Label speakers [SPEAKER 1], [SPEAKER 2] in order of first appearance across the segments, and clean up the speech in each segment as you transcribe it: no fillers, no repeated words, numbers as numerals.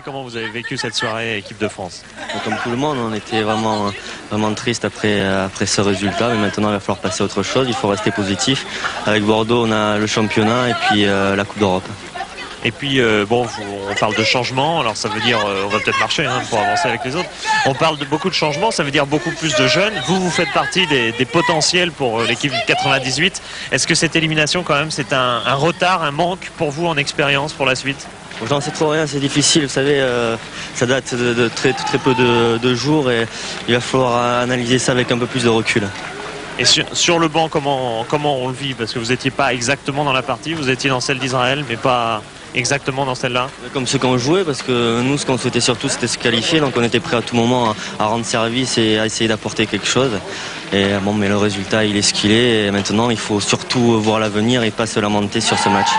[SPEAKER 1] Comment vous avez vécu cette soirée équipe de France?
[SPEAKER 2] Comme tout le monde, on était vraiment triste après ce résultat, mais maintenant il va falloir passer à autre chose, il faut rester positif. Avec Bordeaux, on a le championnat et puis la Coupe d'Europe.
[SPEAKER 1] Et puis, bon, on parle de changement, alors ça veut dire, on va peut-être marcher pour avancer avec les autres. On parle de beaucoup de changements, ça veut dire beaucoup plus de jeunes. Vous faites partie des potentiels pour l'équipe du 98. Est-ce que cette élimination, quand même, c'est un retard, un manque pour vous en expérience pour la suite?
[SPEAKER 2] J'en sais trop rien, c'est difficile, vous savez, ça date de très peu de jours et il va falloir analyser ça avec un peu plus de recul.
[SPEAKER 1] Et sur le banc, comment on le vit? Parce que vous n'étiez pas exactement dans la partie, vous étiez dans celle d'Israël, mais pas exactement dans celle-là.
[SPEAKER 2] Comme ceux qui ont joué, parce que nous, ce qu'on souhaitait surtout, c'était se qualifier, donc on était prêt à tout moment à rendre service et à essayer d'apporter quelque chose. Et bon, mais le résultat, il est ce qu'il est, et maintenant, il faut surtout voir l'avenir et pas se lamenter sur ce match.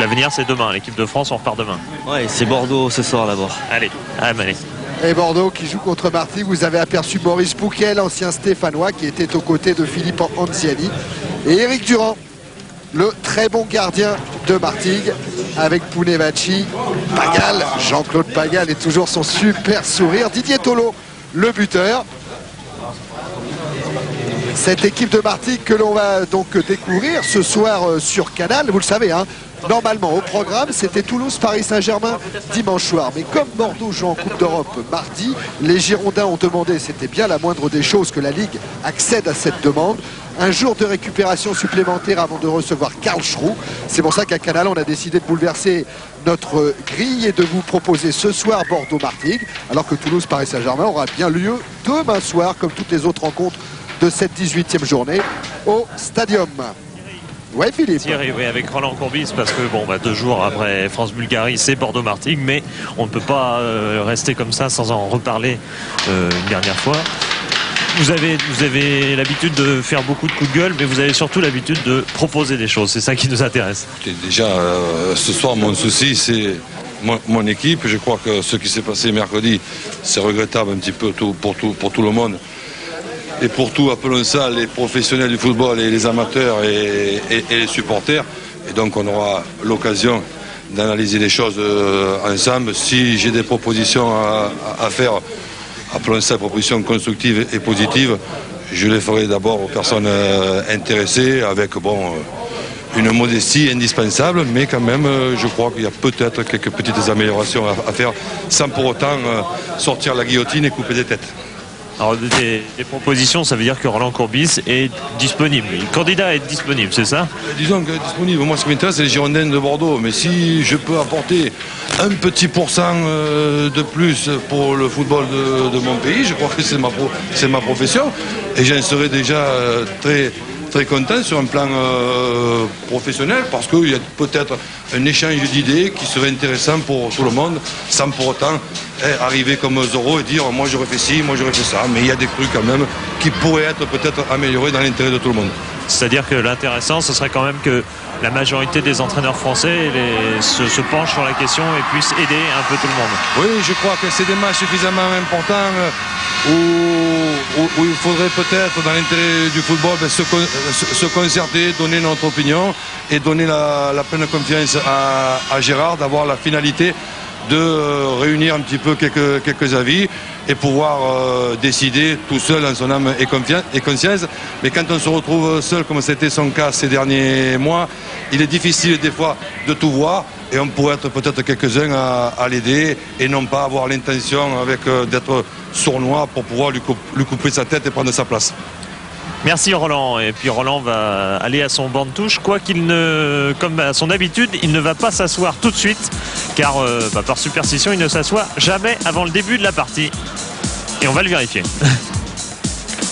[SPEAKER 1] L'avenir, c'est demain. L'équipe de France, on repart demain.
[SPEAKER 2] Ouais, c'est Bordeaux ce soir d'abord.
[SPEAKER 1] Allez, allez.
[SPEAKER 3] Et Bordeaux qui joue contre Martigues. Vous avez aperçu Maurice Pouquet, l'ancien Stéphanois, qui était aux côtés de Philippe Anziani. Et Éric Durand, le très bon gardien de Martigues, avec Pounevaci, Pagal. Jean-Claude Pagal et toujours son super sourire. Didier Tolo, le buteur. Cette équipe de Martigues que l'on va donc découvrir ce soir sur Canal, vous le savez, hein. Normalement, au programme, c'était Toulouse-Paris Saint-Germain dimanche soir. Mais comme Bordeaux joue en Coupe d'Europe mardi, les Girondins ont demandé, c'était bien la moindre des choses, que la Ligue accède à cette demande. Un jour de récupération supplémentaire avant de recevoir Karlsruhe. C'est pour ça qu'à Canal, on a décidé de bouleverser notre grille et de vous proposer ce soir Bordeaux-Martigues, alors que Toulouse-Paris Saint-Germain aura bien lieu demain soir, comme toutes les autres rencontres de cette 18e journée, au Stadium. Ouais, Philippe.
[SPEAKER 1] Thierry, oui, avec Roland Courbis, parce que bon, 2 jours après France-Bulgarie, c'est Bordeaux-Martigues, mais on ne peut pas rester comme ça sans en reparler une dernière fois. Vous avez l'habitude de faire beaucoup de coups de gueule, mais vous avez surtout l'habitude de proposer des choses. C'est ça qui nous intéresse.
[SPEAKER 4] Déjà, ce soir, mon souci, c'est mon équipe. Je crois que ce qui s'est passé mercredi, c'est regrettable un petit peu pour tout le monde. Et pour tout, appelons ça les professionnels du football et les amateurs et les supporters. Et donc on aura l'occasion d'analyser les choses ensemble. Si j'ai des propositions à faire, appelons ça propositions constructives et positives, je les ferai d'abord aux personnes intéressées avec une modestie indispensable, mais quand même je crois qu'il y a peut-être quelques petites améliorations à faire sans pour autant sortir la guillotine et couper des têtes.
[SPEAKER 1] Alors des propositions, ça veut dire que Roland Courbis est disponible. Le candidat à être disponible, c'est ça?
[SPEAKER 4] Disons que disponible. Moi, ce qui m'intéresse, c'est les Girondins de Bordeaux. Mais si je peux apporter un petit pourcent de plus pour le football de mon pays, je crois que c'est ma profession. Et j'en serais déjà très content sur un plan professionnel, parce qu'il y a peut-être un échange d'idées qui serait intéressant pour tout le monde, sans pour autant arriver comme Zorro et dire moi j'aurais fait ci, moi j'aurais fait ça. Mais il y a des trucs quand même qui pourraient être peut-être améliorés dans l'intérêt de tout le monde.
[SPEAKER 1] C'est-à-dire que l'intéressant, ce serait quand même que la majorité des entraîneurs français se penchent sur la question et puissent aider un peu tout le monde.
[SPEAKER 4] Oui, je crois que c'est des matchs suffisamment importants où il faudrait peut-être, dans l'intérêt du football, se concerter, donner notre opinion et donner la pleine confiance à Gérard d'avoir la finalité de réunir un petit peu quelques avis et pouvoir décider tout seul en son âme et conscience. Mais quand on se retrouve seul, comme c'était son cas ces derniers mois, il est difficile des fois de tout voir, et on pourrait être peut-être quelques-uns à l'aider et non pas avoir l'intention d'être sournois pour pouvoir lui couper sa tête et prendre sa place.
[SPEAKER 1] Merci Roland. Et puis Roland va aller à son banc de touche, comme à son habitude, il ne va pas s'asseoir tout de suite, car par superstition, il ne s'assoit jamais avant le début de la partie. Et on va le vérifier.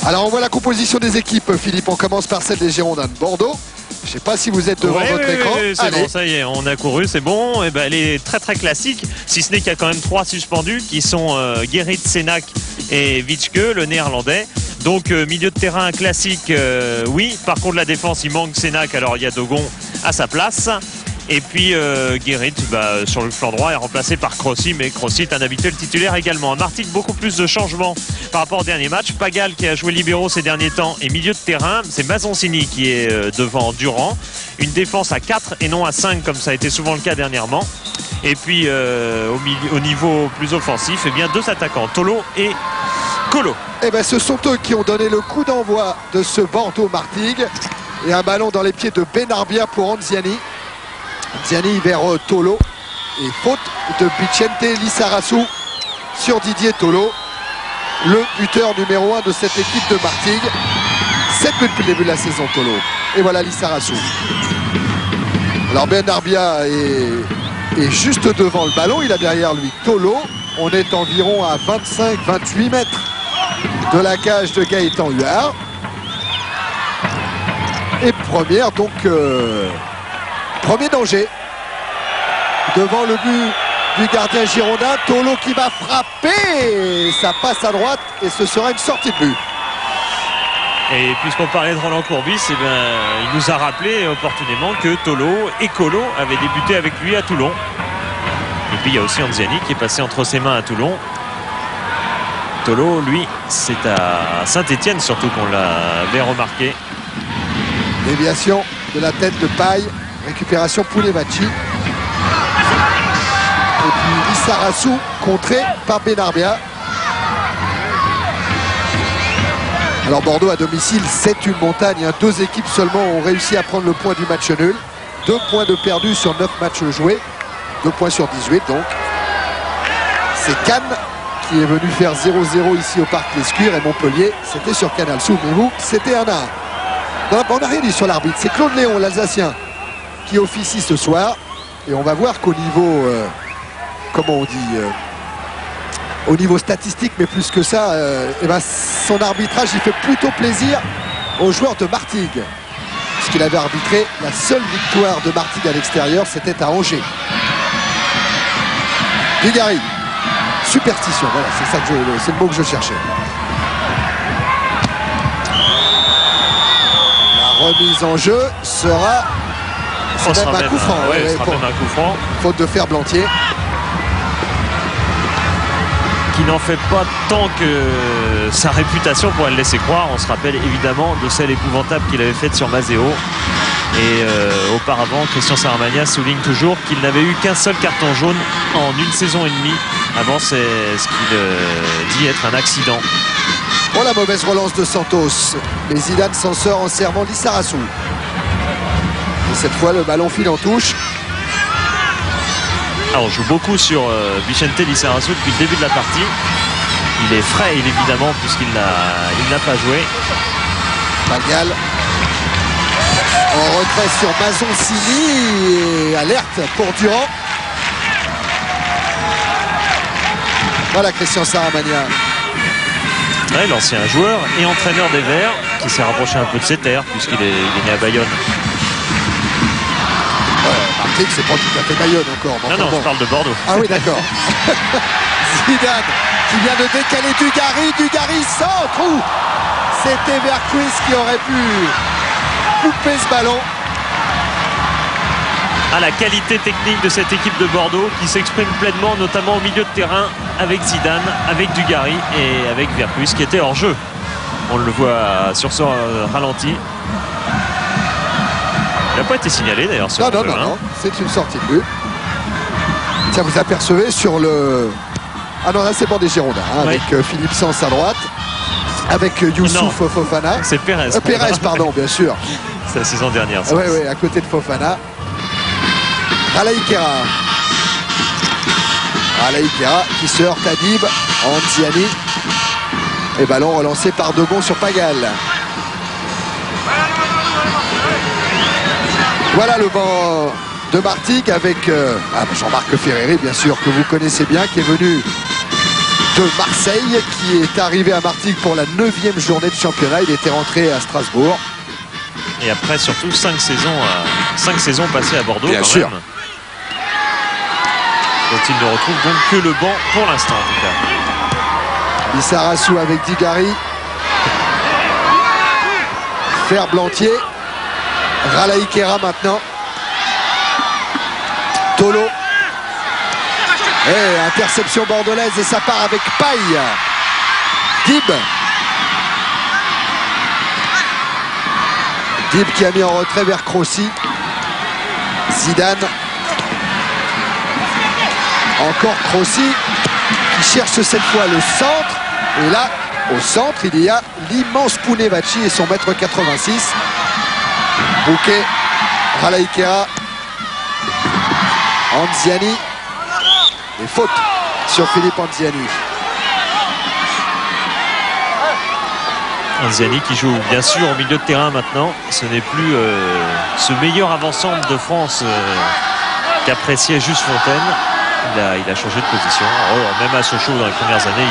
[SPEAKER 3] Alors on voit la composition des équipes, Philippe. On commence par celle des Girondins de Bordeaux. Je ne sais pas si vous êtes devant votre écran.
[SPEAKER 1] Oui, c'est bon, ça y est, on a couru, c'est bon. Et elle est très très classique, si ce n'est qu'il y a quand même 3 suspendus qui sont Gerrit Senac et Witschke, le néerlandais. Donc milieu de terrain classique, oui. Par contre la défense, il manque Senac, alors il y a Dogon à sa place. Et puis Guérit sur le flanc droit est remplacé par Crossi, mais Crossi est un habituel titulaire également. À Martigues, beaucoup plus de changements par rapport au dernier match. Pagal qui a joué libéraux ces derniers temps et milieu de terrain. C'est Mazoncini qui est devant Durand. Une défense à 4 et non à 5 comme ça a été souvent le cas dernièrement. Et puis au niveau plus offensif, eh bien 2 attaquants, Tolo et Colo.
[SPEAKER 3] Eh ben, ce sont eux qui ont donné le coup d'envoi de ce Bordeaux-Martigues. Et un ballon dans les pieds de Benarbia pour Anziani. Anziani vers Tolo. Et faute de Vicente Lissarasu sur Didier Tolo, le buteur numéro 1 de cette équipe de Martigues. 7 buts depuis le début de la saison, Tolo. Et voilà Lissarasu. Alors Benarbia est juste devant le ballon. Il a derrière lui Tolo. On est environ à 25-28 mètres de la cage de Gaëtan Huard. Et première, donc, premier danger. Devant le but du gardien girondin, Tolo qui va frapper. Ça passe à droite et ce sera une sortie de but.
[SPEAKER 1] Et puisqu'on parlait de Roland Courbis, eh bien, il nous a rappelé opportunément que Tolo et Colo avaient débuté avec lui à Toulon. Et puis il y a aussi Anziani qui est passé entre ses mains à Toulon. Tolo, lui, c'est à Saint-Étienne surtout qu'on l'avait remarqué.
[SPEAKER 3] Déviation de la tête de Paille. Récupération Poulevaci. Et puis Lissarasu contré par Benarbia. Alors Bordeaux à domicile, c'est une montagne. 2 équipes seulement ont réussi à prendre le point du match nul. 2 points de perdu sur 9 matchs joués. 2 points sur 18 donc. C'est Cannes qui est venu faire 0-0 ici au Parc Lescure. Et Montpellier, c'était sur Canal. Souvenez-vous, c'était 1-1. On n'a rien dit sur l'arbitre. C'est Claude Léon, l'Alsacien, qui officie ce soir. Et on va voir qu'au niveau, comment on dit, au niveau statistique, mais plus que ça, eh ben, son arbitrage, il fait plutôt plaisir aux joueurs de Martigues. Puisqu'il avait arbitré la seule victoire de Martigues à l'extérieur, c'était à Angers. Dugarry. Superstition, voilà, c'est ça que c'est le mot que je cherchais. Remise en jeu sera même un coup franc.
[SPEAKER 1] Même un coup franc.
[SPEAKER 3] Faute de fer Blantier.
[SPEAKER 1] Qui n'en fait pas tant que sa réputation pourrait le laisser croire. On se rappelle évidemment de celle épouvantable qu'il avait faite sur Mazeo. Et auparavant, Christian Saramagna souligne toujours qu'il n'avait eu qu'un seul carton jaune en une saison et demie. Avant, c'est ce qu'il dit être un accident.
[SPEAKER 3] Oh, la mauvaise relance de Santos. Mais Zidane s'en sort en servant Lissarasu. Et cette fois, le ballon file en touche.
[SPEAKER 1] Alors, on joue beaucoup sur Vicente Lissarasu depuis le début de la partie. Il est frais, évidemment, puisqu'il n'a pas joué.
[SPEAKER 3] Pagal. En retrait sur Mazoncini. Et alerte pour Durand. Voilà Christian Saramagna.
[SPEAKER 1] Ouais, l'ancien joueur et entraîneur des Verts qui s'est rapproché un peu de ses terres puisqu'il est né à Bayonne.
[SPEAKER 3] Martigues, c'est pas tout à fait Bayonne encore.
[SPEAKER 1] Non, je parle de Bordeaux.
[SPEAKER 3] Ah oui, d'accord. Zidane qui vient de décaler Dugarry centre. C'était Verkuis qui aurait pu couper ce ballon.
[SPEAKER 1] À la qualité technique de cette équipe de Bordeaux qui s'exprime pleinement, notamment au milieu de terrain avec Zidane, avec Dugarry et avec Verkuis qui était hors jeu. On le voit sur ce ralenti. Il n'a pas été signalé d'ailleurs.
[SPEAKER 3] Non, c'est une sortie de but. Tiens, vous apercevez sur le... Ah non, là c'est pour des Girondins, hein, oui. Avec Philippe Sens à droite, avec Youssouf Fofana.
[SPEAKER 1] C'est Pérez.
[SPEAKER 3] Pérez, pardon, bien sûr.
[SPEAKER 1] C'est la saison dernière.
[SPEAKER 3] Oui, à côté de Fofana. Alaïkera qui se heurte à Dib. Anziani. Et ballon relancé par Degon sur Pagal. Voilà le banc de Martigues avec Jean-Marc Ferreri, bien sûr, que vous connaissez bien, qui est venu de Marseille, qui est arrivé à Martigues pour la 9e journée de championnat. Il était rentré à Strasbourg.
[SPEAKER 1] Et après, surtout, 5 saisons passées à Bordeaux.
[SPEAKER 3] Bien sûr.
[SPEAKER 1] Même. Dont il ne retrouve donc que le banc pour l'instant, en tout cas.
[SPEAKER 3] Lissarasu avec Dugarry. Fer Blantier. Ralaïkera maintenant. Tolo. Et interception bordelaise et ça part avec Paille. Dib. Dib qui a mis en retrait vers Crossi. Zidane. Encore Crossi qui cherche cette fois le centre. Et là, au centre, il y a l'immense Pounevaci et son mètre 86. Bouquet, Ralaikera, Anziani. Et faute sur Philippe Anziani.
[SPEAKER 1] Anziani qui joue bien sûr au milieu de terrain maintenant. Ce n'est plus ce meilleur avant-centre de France qu'appréciait Juste Fontaine. Il a changé de position. Alors, même à Sochaux dans les premières années,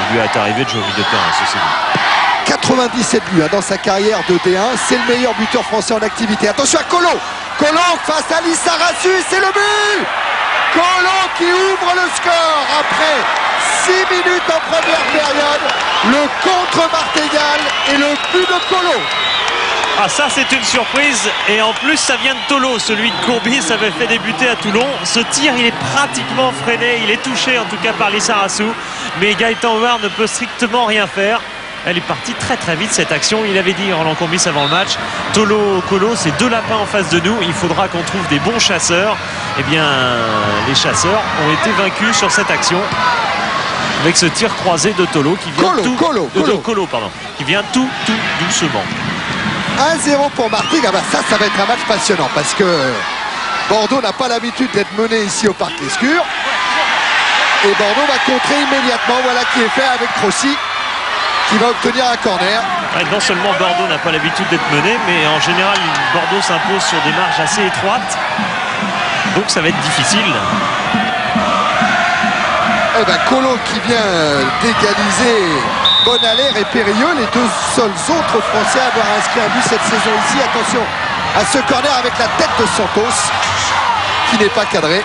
[SPEAKER 1] il lui est arrivé de jouer au milieu de terrain. Ceci dit.
[SPEAKER 3] 97 buts dans sa carrière de D1. C'est le meilleur buteur français en activité. Attention à Colo. Colo face à Lissarazu. C'est le but. Colo qui ouvre le score après 6 minutes en première période. Le contre Martégal et le but de Colo.
[SPEAKER 1] Ah, ça c'est une surprise et en plus ça vient de Tolo, celui de Courbis avait fait débuter à Toulon. Ce tir il est pratiquement freiné, il est touché en tout cas par Lissarazu, mais Gaëtan Houard ne peut strictement rien faire. Elle est partie très très vite cette action, il avait dit Roland Courbis avant le match, Tolo, Colo, c'est deux lapins en face de nous, il faudra qu'on trouve des bons chasseurs. Eh bien les chasseurs ont été vaincus sur cette action avec ce tir croisé de Tolo qui vient Colo, qui vient tout doucement.
[SPEAKER 3] 1-0 pour Martigues. Ah bah ça va être un match passionnant parce que Bordeaux n'a pas l'habitude d'être mené ici au Parc Lescure. Et Bordeaux va contrer immédiatement. Voilà qui est fait avec Crossi qui va obtenir un corner.
[SPEAKER 1] Ouais, non seulement Bordeaux n'a pas l'habitude d'être mené, mais en général Bordeaux s'impose sur des marges assez étroites. Donc ça va être difficile.
[SPEAKER 3] Eh ben Colo qui vient d'égaliser. Bonalaire et Périlleux, les deux seuls autres Français à avoir inscrit un but cette saison ici. Attention à ce corner avec la tête de Santos qui n'est pas cadré.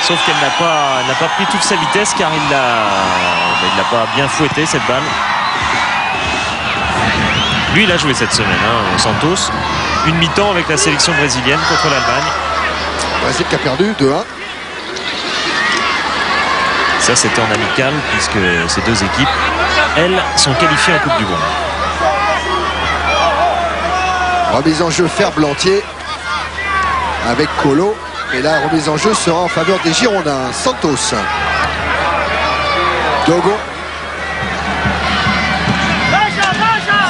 [SPEAKER 1] Sauf qu'elle n'a pas pris toute sa vitesse car il l'a pas bien fouetté cette balle. Lui, il a joué cette semaine, Santos. Une mi-temps avec la sélection brésilienne contre l'Allemagne.
[SPEAKER 3] Brésil qui a perdu 2-1.
[SPEAKER 1] Ça, c'était en amical, puisque ces deux équipes, elles, sont qualifiées en Coupe du Monde.
[SPEAKER 3] Remise en jeu Ferblantier avec Colo. Et la remise en jeu sera en faveur des Girondins. Santos. Dogo.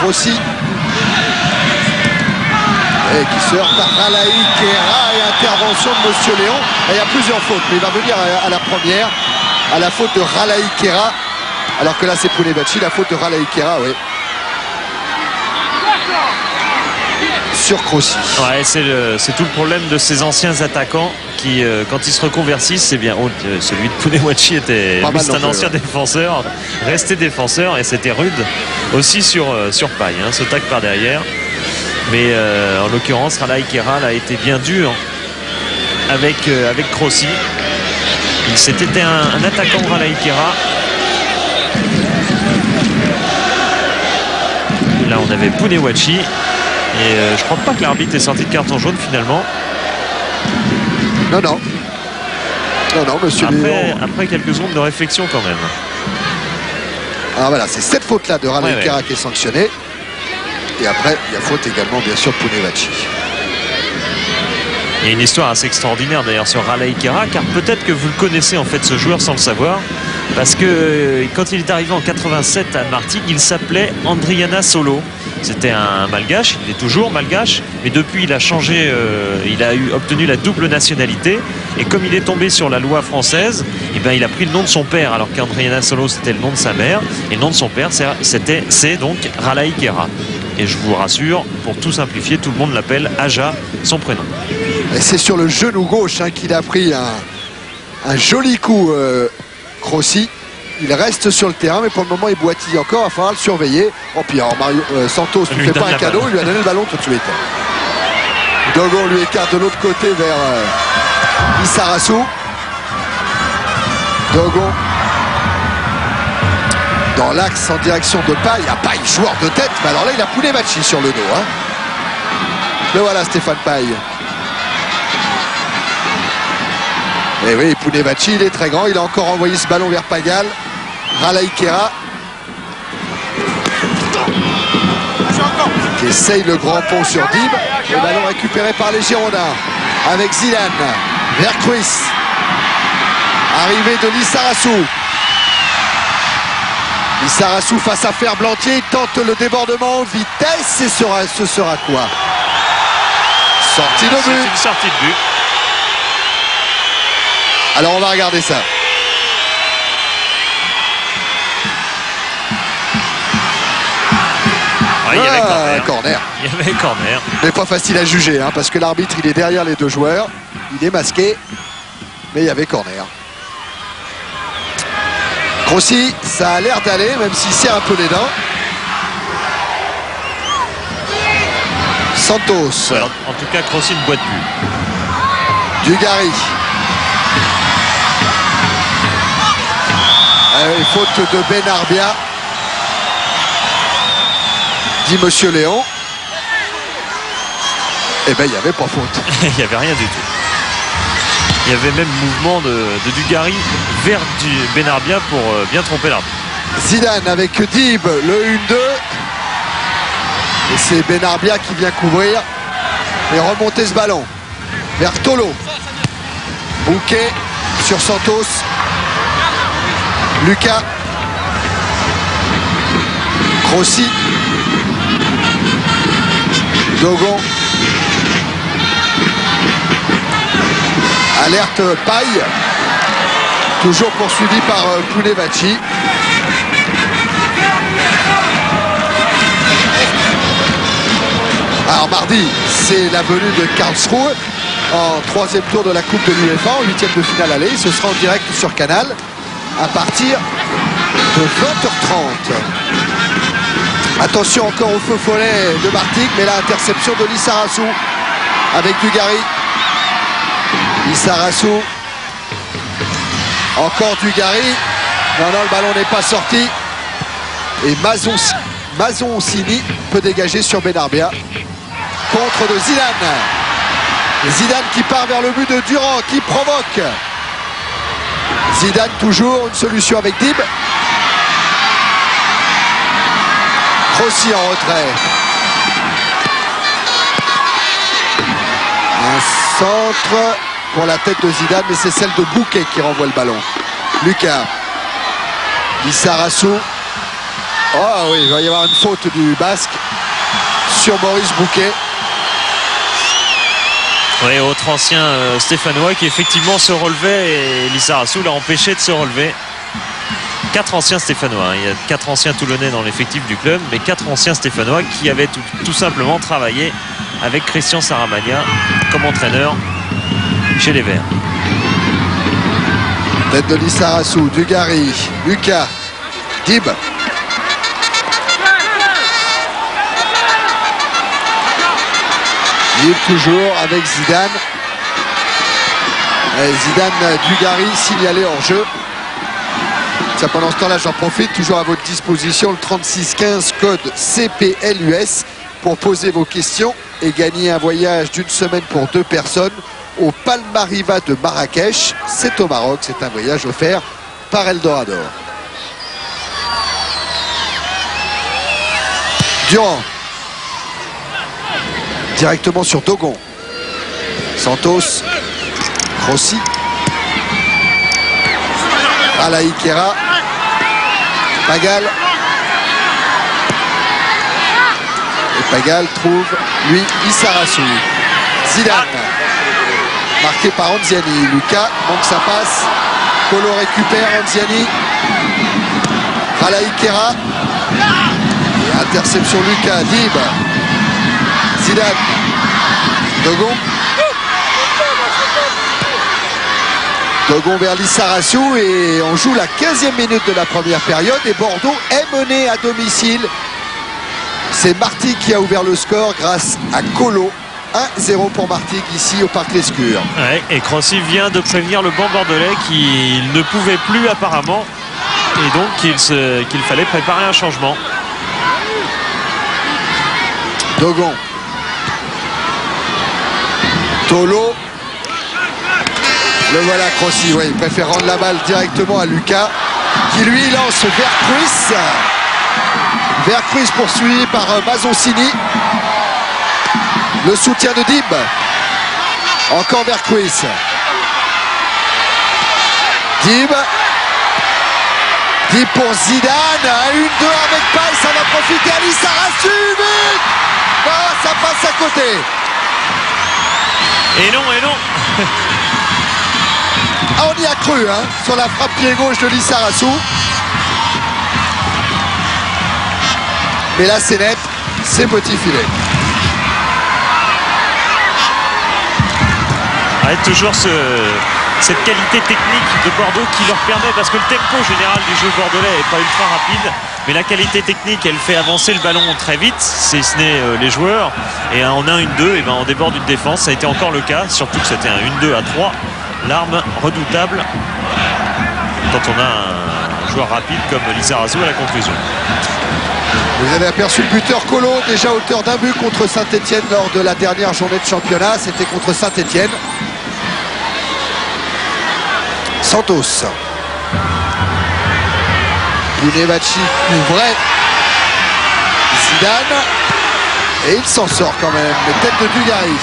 [SPEAKER 3] Rossi. Et qui se heurte à Ralaikera et intervention de Monsieur Léon. Et il y a plusieurs fautes, mais il va venir à la première, à la faute de Ralaikera. Alors que là c'est Pounevaci, la faute de Ralaikera, oui. Sur Crossi.
[SPEAKER 1] Ouais, c'est tout le problème de ces anciens attaquants qui, quand ils se reconvertissent, c'est bien. Celui de Pounevaci était un ancien défenseur, resté défenseur et c'était rude aussi sur Paille, ce tac par derrière. Mais en l'occurrence, Ralaikera a été bien dur avec Crossi. C'était un attaquant Ralaikera. Là, on avait Pounevaci. Et je crois pas que l'arbitre est sorti de carton jaune finalement.
[SPEAKER 3] Non, monsieur Léon.
[SPEAKER 1] Après quelques secondes de réflexion quand même.
[SPEAKER 3] Ah voilà, c'est cette faute-là de Ralaikera qui est sanctionnée. Et après, il y a faute également, bien sûr, Pounevaci.
[SPEAKER 1] Il y a une histoire assez extraordinaire d'ailleurs sur Ralaikera, car peut-être que vous le connaissez en fait ce joueur sans le savoir, parce que quand il est arrivé en 87 à Martigues, il s'appelait Andriana Solo. C'était un malgache, il est toujours malgache, mais depuis il a changé, il a obtenu la double nationalité, et comme il est tombé sur la loi française, eh ben, il a pris le nom de son père, alors qu'Andriana Solo c'était le nom de sa mère, et le nom de son père c'est donc Ralaikera. Et je vous rassure, pour tout simplifier, tout le monde l'appelle Aja, son prénom.
[SPEAKER 3] Et c'est sur le genou gauche qu'il a pris un joli coup, Crossi. Il reste sur le terrain, mais pour le moment il boitille encore, il va falloir le surveiller. Oh, puis alors Santos ne fait pas un cadeau, il lui a donné le ballon tout de suite. Dogo lui écarte de l'autre côté vers Lissarazu. Dogon dans l'axe en direction de Paille. Ah, Paille, joueur de tête, mais alors là il a Pounevaci sur le dos. Hein. Le voilà, Stéphane Paille. Et oui, Pounevaci, il est très grand. Il a encore envoyé ce ballon vers Pagal. Ralaikera qui essaye le grand pont sur Dib. Le ballon récupéré par les Girondins avec Zidane vers Cruz. Arrivée de Lissarassou. Lissarassou face à Ferblantier. Il tente le débordement. Vitesse. Et ce sera quoi? Sortie de but.
[SPEAKER 1] C'est une sortie de but.
[SPEAKER 3] Alors on va regarder ça.
[SPEAKER 1] Ouais, il y avait corner.
[SPEAKER 3] Corner.
[SPEAKER 1] Il y avait corner.
[SPEAKER 3] Mais pas facile à juger, hein, parce que l'arbitre il est derrière les deux joueurs. Il est masqué. Mais il y avait corner. Grossi, ça a l'air d'aller, même s'il serre un peu les dents. Santos.
[SPEAKER 1] Alors, en tout cas, Grossi ne boite plus.
[SPEAKER 3] Dugarry. Faute de Benarbia. Dit Monsieur Léon. Eh bien, il n'y avait pas faute.
[SPEAKER 1] Il n'y avait rien du tout. Il y avait même mouvement de Dugarry vers Benarbia pour bien tromper l'arbitre.
[SPEAKER 3] Zidane avec Dib, le 1-2. Et c'est Benarbia qui vient couvrir et remonter ce ballon vers Tolo. Bouquet sur Santos. Lucas. Grossi. Dogon. Alerte Paille. Toujours poursuivi par Pounevaci. Alors mardi, c'est la venue de Karlsruhe en troisième tour de la Coupe de l'UEFA, en huitième de finale aller. Ce sera en direct sur Canal à partir de 20h30. Attention encore au feu follet de Martigues, mais la interception de Lissarassou avec Dugarry. Lissarassou. Encore Dugarry. Non, le ballon n'est pas sorti. Et Mazoncini peut dégager sur Benarbia. Contre de Zidane. Et Zidane qui part vers le but de Durand, qui provoque. Zidane toujours, une solution avec Dib. Grossi en retrait. Un centre pour la tête de Zidane, mais c'est celle de Bouquet qui renvoie le ballon. Lucas. Lissarassou. Oh oui, il va y avoir une faute du Basque sur Maurice Bouquet.
[SPEAKER 1] Oui, autre ancien stéphanois qui effectivement se relevait et Lissarassou l'a empêché de se relever. 4 anciens stéphanois. Il y a 4 anciens toulonnais dans l'effectif du club, mais 4 anciens stéphanois qui avaient tout simplement travaillé avec Christian Saramagna comme entraîneur chez les Verts.
[SPEAKER 3] Tête de Lissarassou, Dugarry, Lucas, Dib. Dib toujours avec Zidane. Zidane, Dugarry signalé hors jeu. Ça, pendant ce temps-là, j'en profite, toujours à votre disposition, le 3615 code CPLUS pour poser vos questions et gagner un voyage d'une semaine pour 2 personnes au Palmariva de Marrakech. C'est au Maroc, c'est un voyage offert par Eldorado. Durand. Directement sur Dogon. Santos. Grossi. Alaïkera. Pagal. Et Pagal trouve, lui, Lissarassou. Zidane. Marqué par Anziani. Lucas manque sa passe. Colo récupère Anziani. Alaïkera. Et interception Lucas. Dib. Zidane. Dogon. Dogon vers Lissarassou et on joue la 15e minute de la première période et Bordeaux est mené à domicile. C'est Martigues qui a ouvert le score grâce à Colo 1-0 pour Martigues ici au Parc Lescure.
[SPEAKER 1] Ouais, et Crossy vient de prévenir le banc bordelais qu'il ne pouvait plus apparemment. Et donc qu'il fallait préparer un changement.
[SPEAKER 3] Dogon. Tolo. Le voilà Crossy, ouais, il préfère rendre la balle directement à Lucas qui lui lance vers Cruis. Vers Cruis poursuivi par Mazoncini. Le soutien de Dib. Encore vers Cruis. Dib. Dib pour Zidane. 1-2 avec Paille, ça va profiter à Lissarazu. Non, ça passe à côté.
[SPEAKER 1] Et non.
[SPEAKER 3] Ah, on y a cru, hein, sur la frappe pied gauche de Lissarazu. Mais là, c'est net, c'est petit filet.
[SPEAKER 1] Ouais, toujours cette qualité technique de Bordeaux qui leur permet, parce que le tempo général du jeu bordelais n'est pas ultra rapide, mais la qualité technique, elle fait avancer le ballon très vite, si ce n'est les joueurs. Et en 1-1-2, et ben on déborde une défense. Ça a été encore le cas, surtout que c'était un 1-2 à 3. L'arme redoutable quand on a un joueur rapide comme Lissarazu à la conclusion.
[SPEAKER 3] Vous avez aperçu le buteur Colo, déjà auteur d'un but contre Saint-Etienne lors de la dernière journée de championnat. C'était contre Saint-Etienne. Santos. Bunevacci couvrait Zidane. Et il s'en sort quand même. Les têtes de Dugarry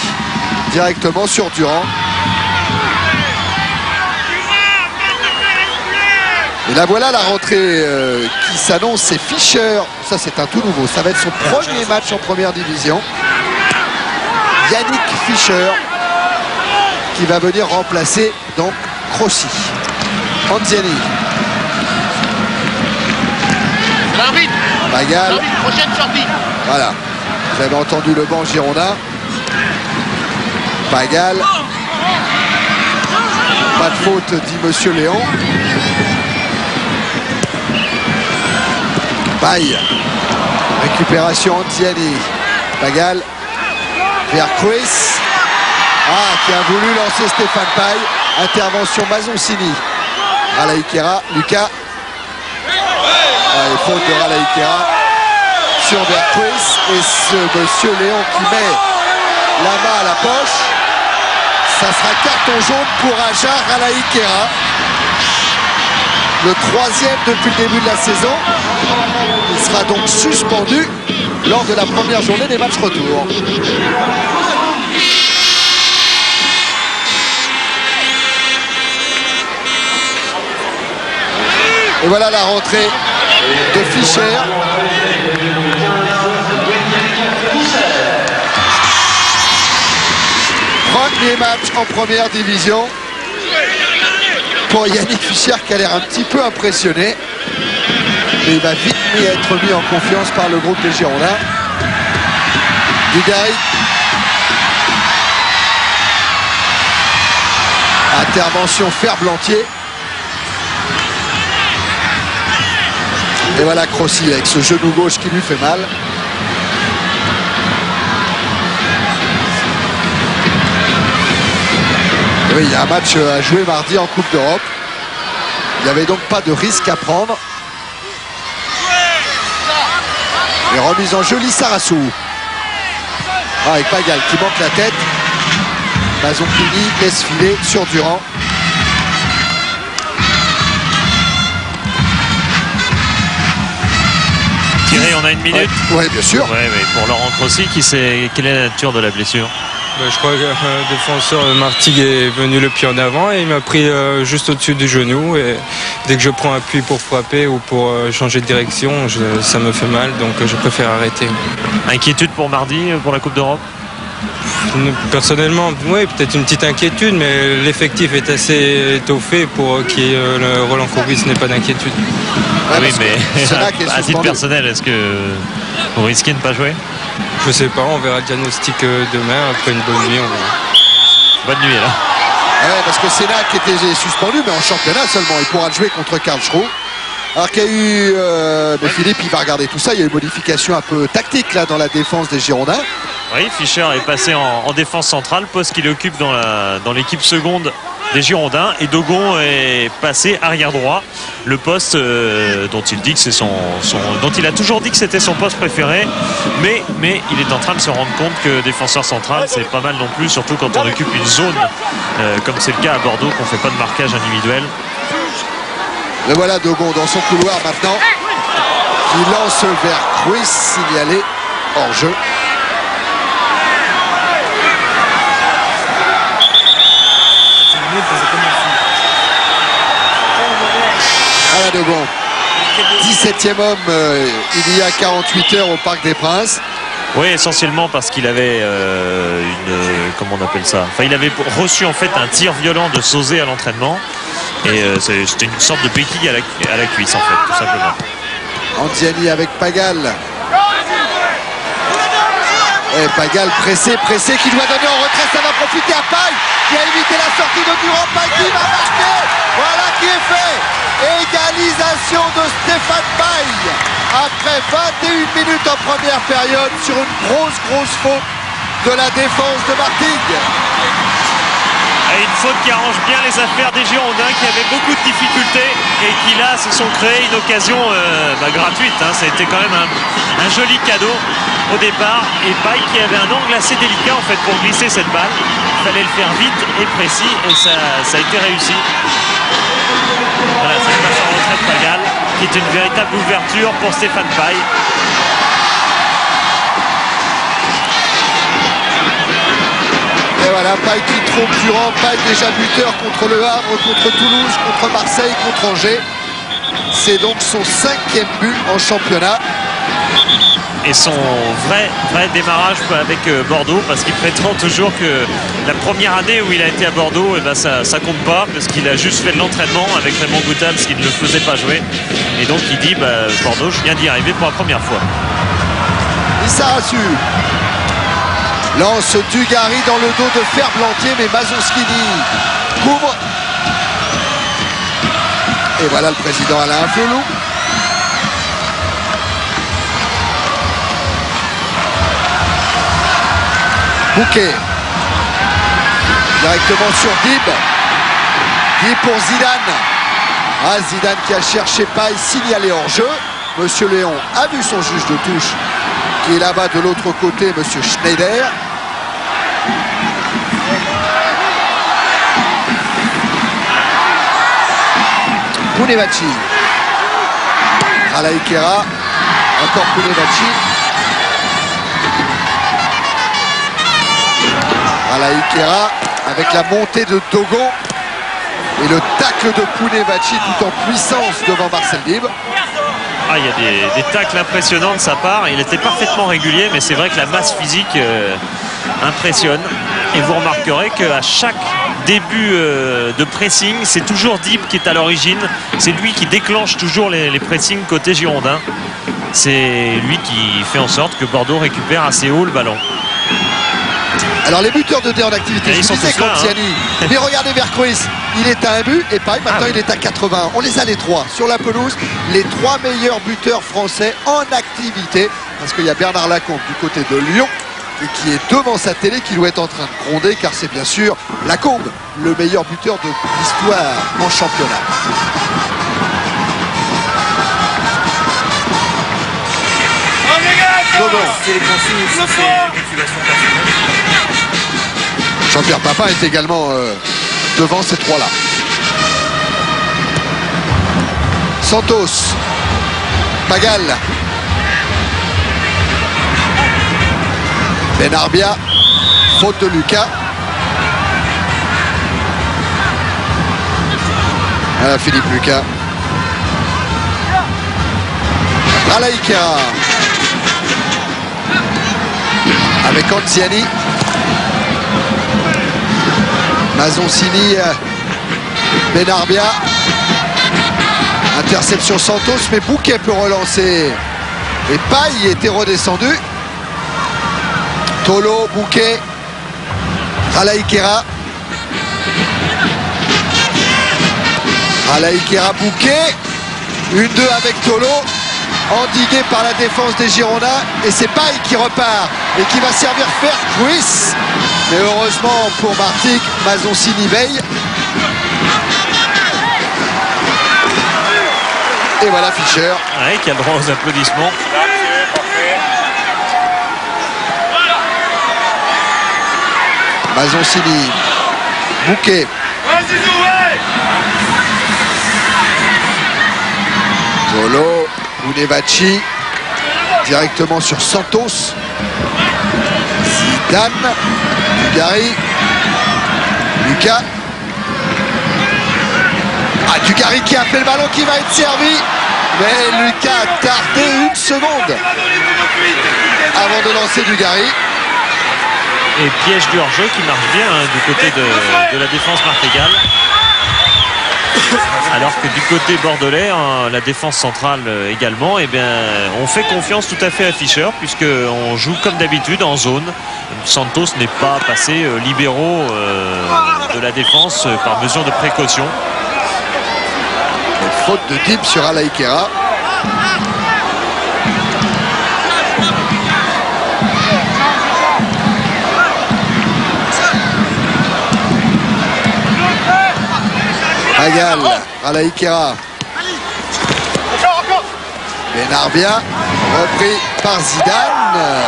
[SPEAKER 3] directement sur Durand. Et là voilà la rentrée qui s'annonce, c'est Fischer. Ça c'est un tout nouveau, ça va être son premier match en première division. Yannick Fischer qui va venir remplacer donc Crossy. Anziani. Bagal.
[SPEAKER 5] Prochaine sortie.
[SPEAKER 3] Voilà. Vous avez entendu le banc girondin. Bagal. Pas de faute, dit Monsieur Léon. Paille. Récupération Anziani. Bagal. Vers Cruis. Ah, qui a voulu lancer Stéphane Paille. Intervention Mazoncini. Ralaïkera. Lucas. Faute de Ralaïkera sur Vercruis. Et ce Monsieur Léon qui met la main à la poche. Ça sera carton jaune pour Aja Ralaïkera. Le troisième depuis le début de la saison. Il sera donc suspendu lors de la première journée des matchs retour. Et voilà la rentrée de Fischer. Premier match en première division pour Yannick Fischer qui a l'air un petit peu impressionné. Mais il va vite être mis en confiance par le groupe des Girondins. Dugarry. Intervention Ferblantier. Et voilà Crossy avec ce genou gauche qui lui fait mal. Et oui, il y a un match à jouer mardi en Coupe d'Europe. Il n'y avait donc pas de risque à prendre. Et remise en jeu Lissarazu. Ah, avec Bagal qui manque la tête. Mazoncini laisse filer sur Durand.
[SPEAKER 1] Thierry, on a une minute.
[SPEAKER 3] Oui, bien sûr.
[SPEAKER 1] Ouais, mais pour Laurent Crossy, quelle est la nature de la blessure?
[SPEAKER 6] Je crois que le défenseur Martigues est venu le pied en avant et il m'a pris juste au-dessus du genou. Et dès que je prends appui pour frapper ou pour changer de direction, ça me fait mal, donc je préfère arrêter.
[SPEAKER 1] Inquiétude pour mardi, pour la Coupe d'Europe?
[SPEAKER 6] Personnellement, oui, peut-être une petite inquiétude, mais l'effectif est assez étoffé pour qu'il y ait Roland Courbis n'ait pas d'inquiétude.
[SPEAKER 1] Ah oui, mais à titre personnel, est-ce que vous risquez de ne pas jouer?
[SPEAKER 6] Je sais pas, on verra le diagnostic demain, après une bonne nuit, on verra.
[SPEAKER 1] Bonne nuit, là.
[SPEAKER 3] Ouais, parce que Sénac était suspendu, mais en championnat seulement. Il pourra jouer contre Karlsruhe. Alors qu'il y a eu... mais Philippe, il va regarder tout ça. Il y a eu une modification un peu tactique là dans la défense des Girondins.
[SPEAKER 1] Oui, Fischer est passé en défense centrale, poste qu'il occupe dans l'équipe seconde des Girondins, et Dogon est passé arrière droit, le poste dont il dit que c'est dont il a toujours dit que c'était son poste préféré, mais il est en train de se rendre compte que défenseur central c'est pas mal non plus, surtout quand on occupe une zone comme c'est le cas à Bordeaux, qu'on fait pas de marquage individuel.
[SPEAKER 3] Le voilà Dogon dans son couloir maintenant, qui lance vers Ruiz, signalé hors jeu. Alain Dogon, 17e homme il y a 48 heures au Parc des Princes.
[SPEAKER 1] Oui, essentiellement parce qu'il avait comment on appelle ça, enfin il avait reçu en fait un tir violent de Sauzé à l'entraînement, et c'était une sorte de béquille à la cuisse en fait, tout simplement.
[SPEAKER 3] Anziani avec Pagal. Et Pagal pressé, qui doit donner en retrait, ça va profiter à Paille, qui a évité la sortie de Durand. Paille qui va marquer, voilà qui est fait. Égalisation de Stéphane Paille après 21 minutes en première période sur une grosse faute de la défense de Martigues.
[SPEAKER 1] Et une faute qui arrange bien les affaires des Girondins, qui avaient beaucoup de difficultés et qui là se sont créés une occasion gratuite. Ça a été quand même un joli cadeau au départ, et Paille qui avait un angle assez délicat en fait pour glisser cette balle. Il fallait le faire vite et précis, et ça a été réussi. Voilà, c'est le match en retrait de Pagal, qui est une véritable ouverture pour Stéphane Paille.
[SPEAKER 3] Et voilà, Paille qui trompe Durand. Paille déjà buteur contre le Havre, contre Toulouse, contre Marseille, contre Angers. C'est donc son 5e but en championnat.
[SPEAKER 1] Et son vrai démarrage avec Bordeaux, parce qu'il prétend toujours que la première année où il a été à Bordeaux, ça compte pas, parce qu'il a juste fait de l'entraînement avec Raymond Goutal, ce qu'il ne le faisait pas jouer. Et donc il dit Bordeaux, je viens d'y arriver pour la première fois.
[SPEAKER 3] Issa Rassu lance Dugarry dans le dos de Ferblantier, mais Mazonskini couvre. Et voilà le président Alain Flelou. Bouquet directement sur Dib. Dib pour Zidane. Zidane qui a cherché Paille, signalé hors jeu. Monsieur Léon a vu son juge de touche qui est là-bas de l'autre côté, Monsieur Schneider. Pounevaci. Alaïkera. Encore Pounevaci. Alaïkera avec la montée de Dogon et le tacle de Pounevaci tout en puissance devant Marcel Dib.
[SPEAKER 1] Il y a des tacles impressionnants de sa part. Il était parfaitement régulier, mais c'est vrai que la masse physique impressionne. Et vous remarquerez qu'à chaque début de pressing, c'est toujours Dib qui est à l'origine. C'est lui qui déclenche toujours les pressings côté girondin. C'est lui qui fait en sorte que Bordeaux récupère assez haut le ballon.
[SPEAKER 3] Alors les buteurs de dé en activité,
[SPEAKER 1] ils
[SPEAKER 3] je
[SPEAKER 1] sont
[SPEAKER 3] disais
[SPEAKER 1] tous là,
[SPEAKER 3] Anziani, mais regardez Vercruis, il est à un but, et Paille maintenant il est à 80. On les a les trois sur la pelouse, les trois meilleurs buteurs français en activité, parce qu'il y a Bernard Lacombe du côté de Lyon, et qui est devant sa télé, qui doit être en train de gronder, car c'est bien sûr Lacombe, le meilleur buteur de l'histoire en championnat.
[SPEAKER 5] C'est les consignes, c'est une motivation personnelle.
[SPEAKER 3] Jean-Pierre Papin est également devant ces trois-là. Santos, Pagal, Benarbia, faute de Lucas. Voilà Philippe Lucas. Alaïkera avec Anziani. Mazoncini, Benarbia. Interception Santos, mais Bouquet peut relancer. Et Paille était redescendu. Tolo, Bouquet, Alaïkera. Alaïkera, Bouquet. 1-2 avec Tolo. endigué par la défense des Girondins. Et c'est Paille qui repart et qui va servir Vercruis. Mais heureusement pour Martigues, Mazoncini veille. Et voilà Fischer.
[SPEAKER 1] Ouais, qui a le droit aux applaudissements.
[SPEAKER 3] Mazoncini, Bouquet. Zolo, Unevacci, directement sur Santos. Zidane, Dugarry, Lucas. Ah, Dugarry qui a fait le ballon qui va être servi. Mais Lucas a tardé une seconde avant de lancer Dugarry.
[SPEAKER 1] Et piège du hors-jeu qui marche bien hein, du côté de la défense martigale. Alors que du côté bordelais, hein, la défense centrale également, eh bien, on fait confiance tout à fait à Fischer puisqu'on joue comme d'habitude en zone. Santos n'est pas passé libéraux de la défense par mesure de précaution.
[SPEAKER 3] Et faute de Dib sur Alaïkera. Magal, Alaïkera. Benarbia, repris par Zidane.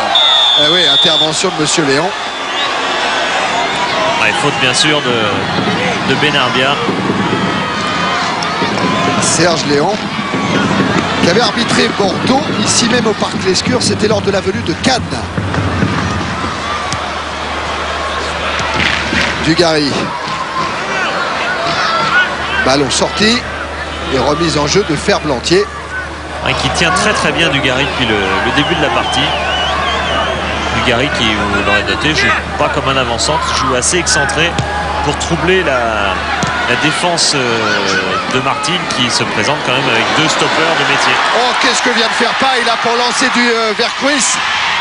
[SPEAKER 3] Oui, intervention de Monsieur Léon.
[SPEAKER 1] Ouais, faute bien sûr de Benarbia.
[SPEAKER 3] Serge Léon, qui avait arbitré Bordeaux, ici même au Parc Lescure, c'était lors de la venue de Cannes. Dugarry. Ballon sorti et remise en jeu de Ferblantier.
[SPEAKER 1] Qui tient très très bien Dugarry depuis le début de la partie. Dugarry qui, vous l'aurez noté, joue pas comme un avant-centre, joue assez excentré pour troubler la défense de Martigues qui se présente quand même avec deux stoppeurs de métier.
[SPEAKER 3] Oh, qu'est-ce que vient de faire Paille là pour lancer du Vercruis.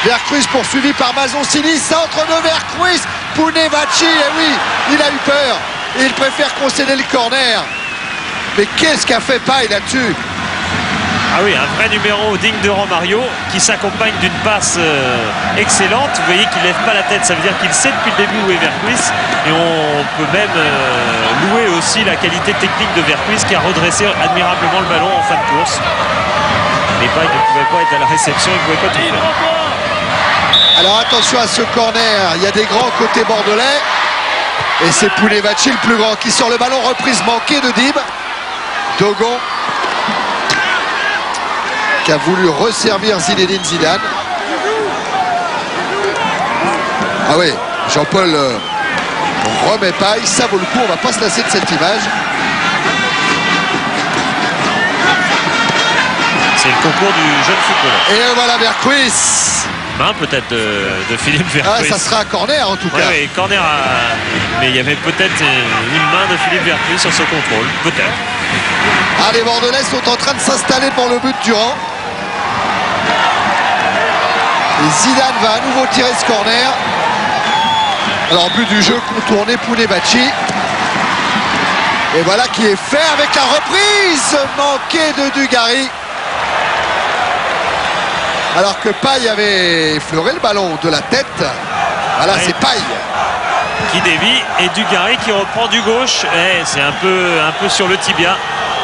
[SPEAKER 3] Vercruis poursuivi par Mazoncini, centre de Vercruis. Unevacci, et oui, il a eu peur. Et il préfère concéder le corner. Mais qu'est-ce qu'a fait Paille là-dessus?
[SPEAKER 1] Ah oui, un vrai numéro digne de Romario qui s'accompagne d'une passe excellente. Vous voyez qu'il ne lève pas la tête, ça veut dire qu'il sait depuis le début où est Vercruis. Et on peut même louer aussi la qualité technique de Vercruis qui a redressé admirablement le ballon en fin de course. Mais Paille ne pouvait pas être à la réception, il ne pouvait pas tout faire.
[SPEAKER 3] Alors attention à ce corner, il y a des grands côté bordelais. Et c'est Unevacci le plus grand qui sort le ballon, reprise manquée de Dib. Dogon qui a voulu resservir Zinedine Zidane. Ah oui, Jean-Paul remet Paille, ça vaut le coup, on va pas se lasser de cette image.
[SPEAKER 1] C'est le concours du jeune footballeur.
[SPEAKER 3] Et voilà Vercruis.
[SPEAKER 1] Main peut-être de Philippe Vercruis.
[SPEAKER 3] Ah, ça sera un corner en tout cas.
[SPEAKER 1] Oui, corner mais il y avait peut-être une main de Philippe Vercruis sur ce contrôle, peut-être.
[SPEAKER 3] Ah, les Bordelais sont en train de s'installer pour le but Durand. Et Zidane va à nouveau tirer ce corner. Alors, but du jeu, contourné Unevacci. Et voilà qui est fait avec la reprise manquée de Dugarry. Alors que Paille avait effleuré le ballon de la tête. Voilà, c'est Paille
[SPEAKER 1] qui dévie et Dugarry qui reprend du gauche. C'est un peu sur le tibia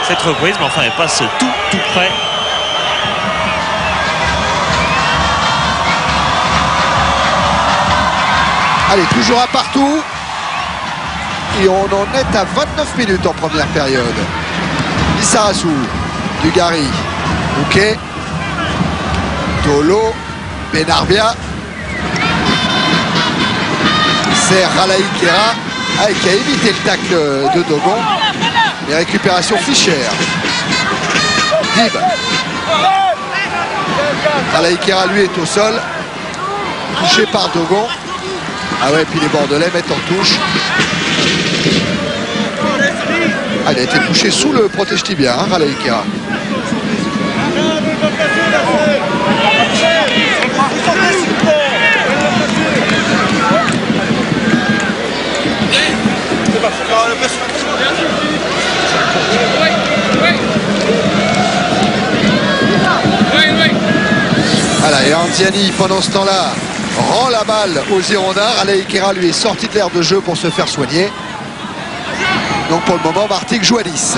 [SPEAKER 1] cette reprise, mais enfin elle passe tout près.
[SPEAKER 3] Allez, toujours à partout. Et on en est à 29 minutes en première période. Lissarassou, Dugarry, Bouquet, Dolo, Benarbia, c'est Alaïkera qui a évité le tacle de Dogon. Et récupération Fischer. Dib. Alaïkera lui est au sol. Touché par Dogon. Ah ouais, puis les Bordelais mettent en touche. Ah, il a été touché sous le protège tibia, hein, Alaïkera. Et Anziani, pendant ce temps-là, rend la balle aux Girondins. Raleigh Kera lui est sorti de l'aire de jeu pour se faire soigner. Donc pour le moment, Martigues joue à 10.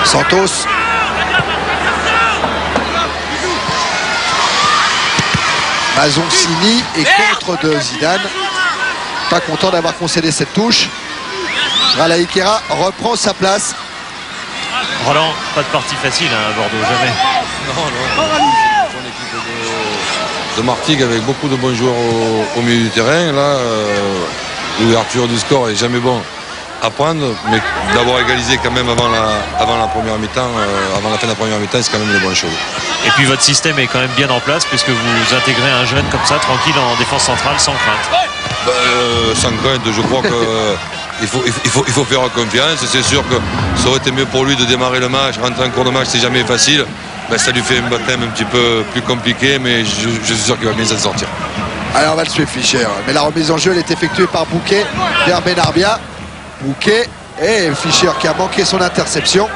[SPEAKER 3] Santos. Mazoncini est contre de Zidane. Pas content d'avoir concédé cette touche. Raleigh Kera reprend sa place.
[SPEAKER 1] Roland, pas de partie facile à Bordeaux, jamais.
[SPEAKER 4] Non. C'est une équipe de Martigues avec beaucoup de bons joueurs au milieu du terrain. Là, l'ouverture du score est jamais bon à prendre, mais d'avoir égalisé quand même avant la première mi-temps, avant la fin de la première mi-temps, c'est quand même une bonne chose.
[SPEAKER 1] Et puis votre système est quand même bien en place puisque vous intégrez un jeune comme ça, tranquille en défense centrale, sans crainte.
[SPEAKER 4] Sans crainte, je crois qu'il faut faire confiance. C'est sûr que ça aurait été mieux pour lui de démarrer le match. Rentrer en cours de match, c'est jamais facile. Ça lui fait un baptême un petit peu plus compliqué, mais je suis sûr qu'il va bien s'en sortir.
[SPEAKER 3] Alors on va le suivre, Fischer. Mais la remise en jeu, elle est effectuée par Bouquet vers Benarbia. Bouquet et Fischer qui a manqué son interception.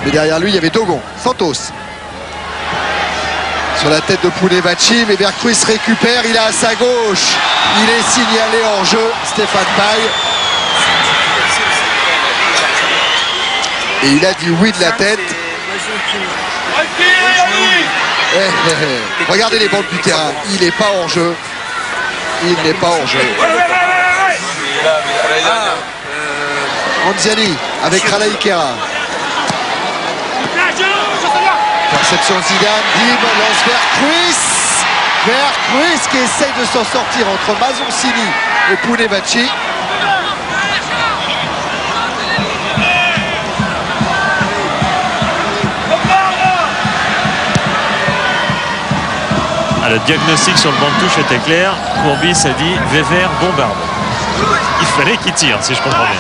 [SPEAKER 3] Mais derrière lui, il y avait Dogon. Santos. Sur la tête de Pounevaci, mais Vercruis récupère. Il est à sa gauche. Il est signalé en jeu. Stéphane Paille. Et il a dit oui de la tête. Regardez les bandes du terrain. Il n'est pas hors jeu. Il n'est pas hors jeu. Anziani avec Raleigh Kera. Perception Zidane, Dim lance Vercruis. Vercruis qui essaye de s'en sortir entre Mazoncini et Pounevaci.
[SPEAKER 1] Le diagnostic sur le banc de touche était clair. Courbis a dit Weber bombarde. Il fallait qu'il tire, si je comprends bien.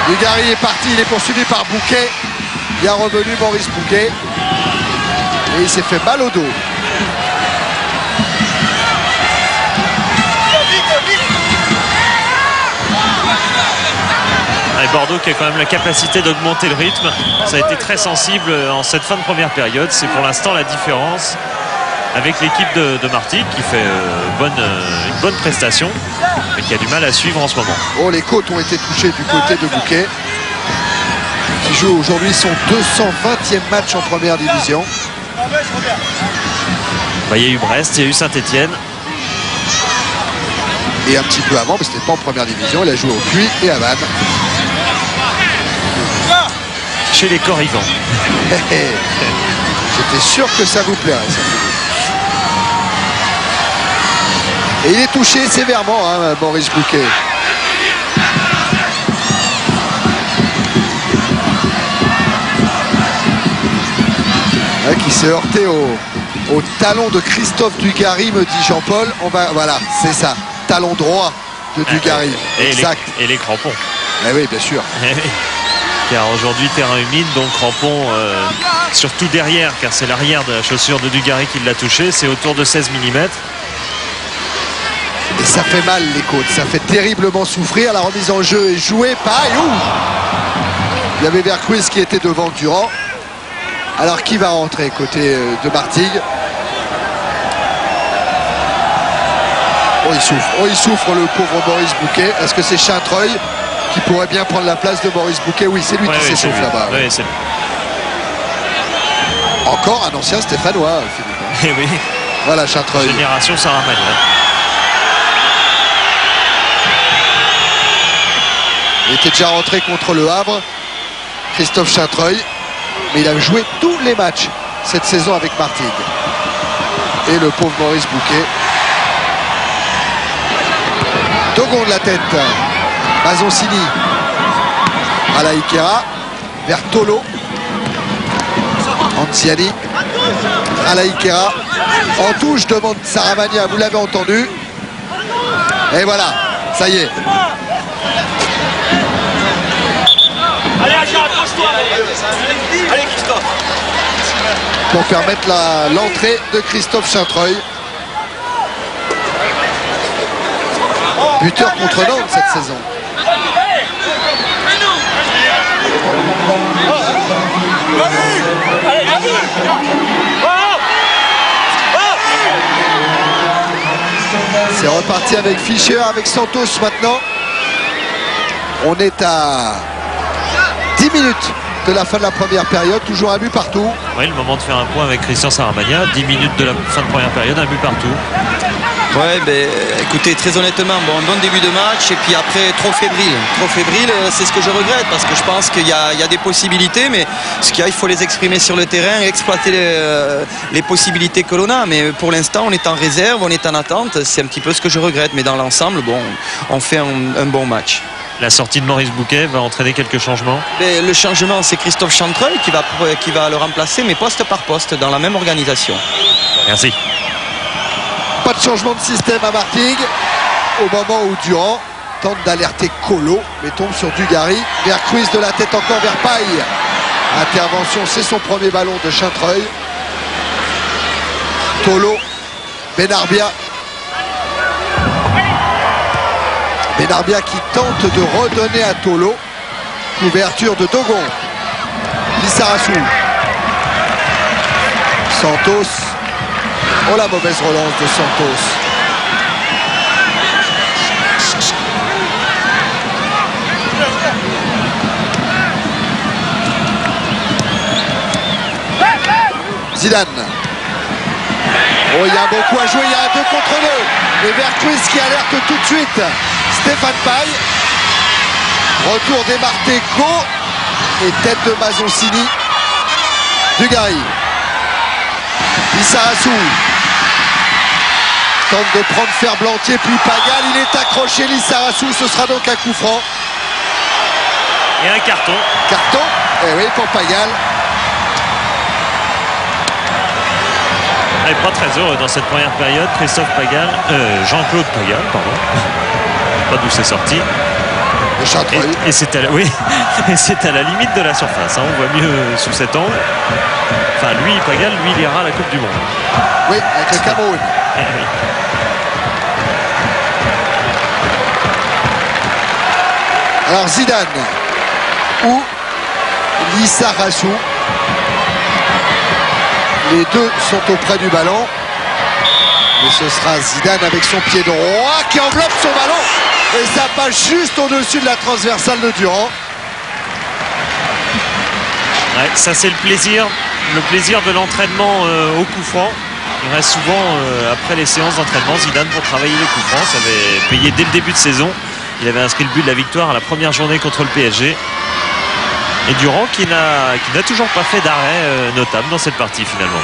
[SPEAKER 3] Dugarry est parti, il est poursuivi par Bouquet. Il y a revenu Maurice Bouquet. Et il s'est fait mal au dos.
[SPEAKER 1] Et Bordeaux qui a quand même la capacité d'augmenter le rythme. Ça a été très sensible en cette fin de première période. C'est pour l'instant la différence avec l'équipe de Martigues qui fait une bonne prestation, mais qui a du mal à suivre en ce moment.
[SPEAKER 3] Oh, les côtes ont été touchées du côté de Bouquet, qui joue aujourd'hui son 220e match en première division.
[SPEAKER 1] Il y a eu Brest, il y a eu Saint-Etienne.
[SPEAKER 3] Et un petit peu avant, mais c'était pas en première division, il a joué au Puy et à Vannes.
[SPEAKER 1] Chez les Corrigans.
[SPEAKER 3] J'étais sûr que ça vous plairait, ça. Et il est touché sévèrement, hein, Maurice Bouquet. Qui s'est heurté au talon de Christophe Dugarry, me dit Jean-Paul. Voilà, c'est ça. Talon droit de Dugarry. Exact.
[SPEAKER 1] Et les crampons.
[SPEAKER 3] Eh oui, bien sûr.
[SPEAKER 1] Car aujourd'hui, terrain humide, donc crampons surtout derrière, car c'est l'arrière de la chaussure de Dugarry qui l'a touché. C'est autour de 16 mm.
[SPEAKER 3] Et ça fait mal les côtes, ça fait terriblement souffrir. La remise en jeu est jouée. Paille. Il y avait Vercruis qui était devant Durand. Alors qui va rentrer côté de Martigues? Oh, il souffre le pauvre Maurice Bouquet. Est-ce que c'est Chaintreuil qui pourrait bien prendre la place de Maurice Bouquet? Oui, c'est lui qui s'essouffle là-bas.
[SPEAKER 1] Oui, c'est lui.
[SPEAKER 3] Encore un ancien Stéphanois, Philippe.
[SPEAKER 1] Eh oui.
[SPEAKER 3] Voilà Chaintreuil.
[SPEAKER 1] Génération Sarah Manuel.
[SPEAKER 3] Il était déjà rentré contre le Havre, Christophe Chaintreuil, mais il a joué tous les matchs cette saison avec Martigues. Et le pauvre Maurice Bouquet. Dogon de la tête. Mazoncini. Raleigh Kera. Vers Tolo. Anziani. Raleigh Kera. En touche, demande Saramagna, vous l'avez entendu. Et voilà, ça y est.
[SPEAKER 5] Allez, Aja, accroche-toi. Allez, Christophe.
[SPEAKER 3] Pour permettre l'entrée de Christophe Chaintreuil. Buteur contre Nantes cette saison. C'est reparti avec Fischer, avec Santos maintenant. On est à 10 minutes de la fin de la première période, toujours un but partout.
[SPEAKER 1] Oui, le moment de faire un point avec Christian Saramagna. 10 minutes de la fin de première période, un but partout.
[SPEAKER 7] Ouais, écoutez, très honnêtement, un bon début de match et puis après trop fébrile. Trop fébrile, c'est ce que je regrette parce que je pense qu'il y a des possibilités, mais ce qu'il y a, il faut les exprimer sur le terrain et exploiter les possibilités que l'on a. Mais pour l'instant, on est en réserve, on est en attente. C'est un petit peu ce que je regrette, mais dans l'ensemble, on fait un bon match.
[SPEAKER 1] La sortie de Maurice Bouquet va entraîner quelques changements.
[SPEAKER 7] Le changement, c'est Christophe Chantreuil qui va le remplacer, mais poste par poste, dans la même organisation.
[SPEAKER 1] Merci.
[SPEAKER 3] Pas de changement de système à Martigues au moment où Durand tente d'alerter Colo mais tombe sur Dugarry. Vercruis de la tête encore vers Paille. Intervention, c'est son premier ballon de Chantreuil. Tolo, Benarbia. Benarbia qui tente de redonner à Tolo. Couverture de Dogon. Lissarassou. Santos. Oh, la mauvaise relance de Santos. Zidane. Oh, il y a un bon coup à jouer, il y a un 2 contre 2. Et Vercruis qui alerte tout de suite Stéphane Paille. Retour des Marteco. Et tête de Mazoncini. Dugarry. Lissarassou tente de prendre Ferblantier, puis Pagal, il est accroché. Lissarassou, ce sera donc un coup franc.
[SPEAKER 1] Et un carton.
[SPEAKER 3] Carton, eh oui, pour Pagal.
[SPEAKER 1] Elle n'est pas très heureux dans cette première période. Christophe Pagal, Jean-Claude Pagal, pardon. Pas d'où c'est sorti.
[SPEAKER 3] Le Chantreuil.
[SPEAKER 1] Et c'est à, c'est à la limite de la surface. Hein. On voit mieux sous cet angle. Enfin, lui, Pagal, il ira à la Coupe du Monde.
[SPEAKER 3] Oui, avec le Cameroun.
[SPEAKER 1] Oui.
[SPEAKER 3] Alors Zidane ou Lissarassou. Les deux sont auprès du ballon. Et ce sera Zidane avec son pied droit qui enveloppe son ballon. Et ça passe juste au-dessus de la transversale de Durand.
[SPEAKER 1] Ouais, ça c'est le plaisir de l'entraînement au coup franc. Il reste souvent après les séances d'entraînement Zidane pour travailler les coups francs. Ça avait payé dès le début de saison. Il avait inscrit le but de la victoire à la première journée contre le PSG. Et Durand qui n'a toujours pas fait d'arrêt notable dans cette partie finalement.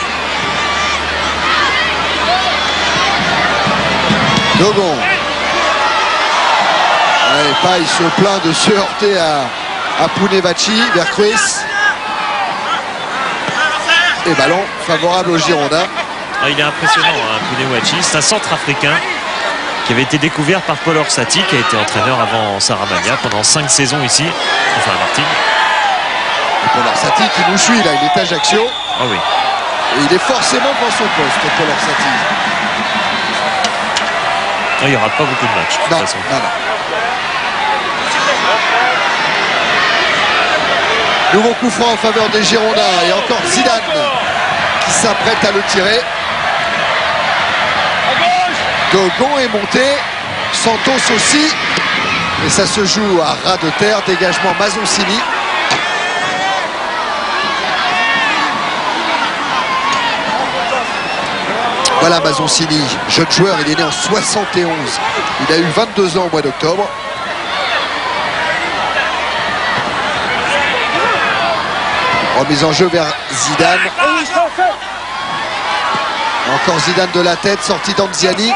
[SPEAKER 3] Dogon. Paille se plaint de se heurter à Pounevaci. Vercruis. Et ballon favorable aux Girondins.
[SPEAKER 1] Ah, il est impressionnant, hein, Pounevaci. C'est un centrafricain qui avait été découvert par Paul Orsatti, qui a été entraîneur avant Saramagna pendant 5 saisons ici, enfin à Martigues.
[SPEAKER 3] Et Paul Orsatti qui nous suit là, il est à Ajaccio.
[SPEAKER 1] Ah oui.
[SPEAKER 3] Et il est forcément dans son poste, Paul Orsatti.
[SPEAKER 1] Il n'y aura pas beaucoup de matchs de toute façon.
[SPEAKER 3] Non. Nouveau coup franc en faveur des Girondins. Et encore Zidane qui s'apprête à le tirer. Dogon est monté. Santos aussi. Et ça se joue à ras de terre. Dégagement Mazoncini. Voilà Mazoncini, jeune joueur, il est né en 71. Il a eu 22 ans au mois d'octobre. Remise en jeu vers Zidane. Encore Zidane de la tête, sortie d'Anziani.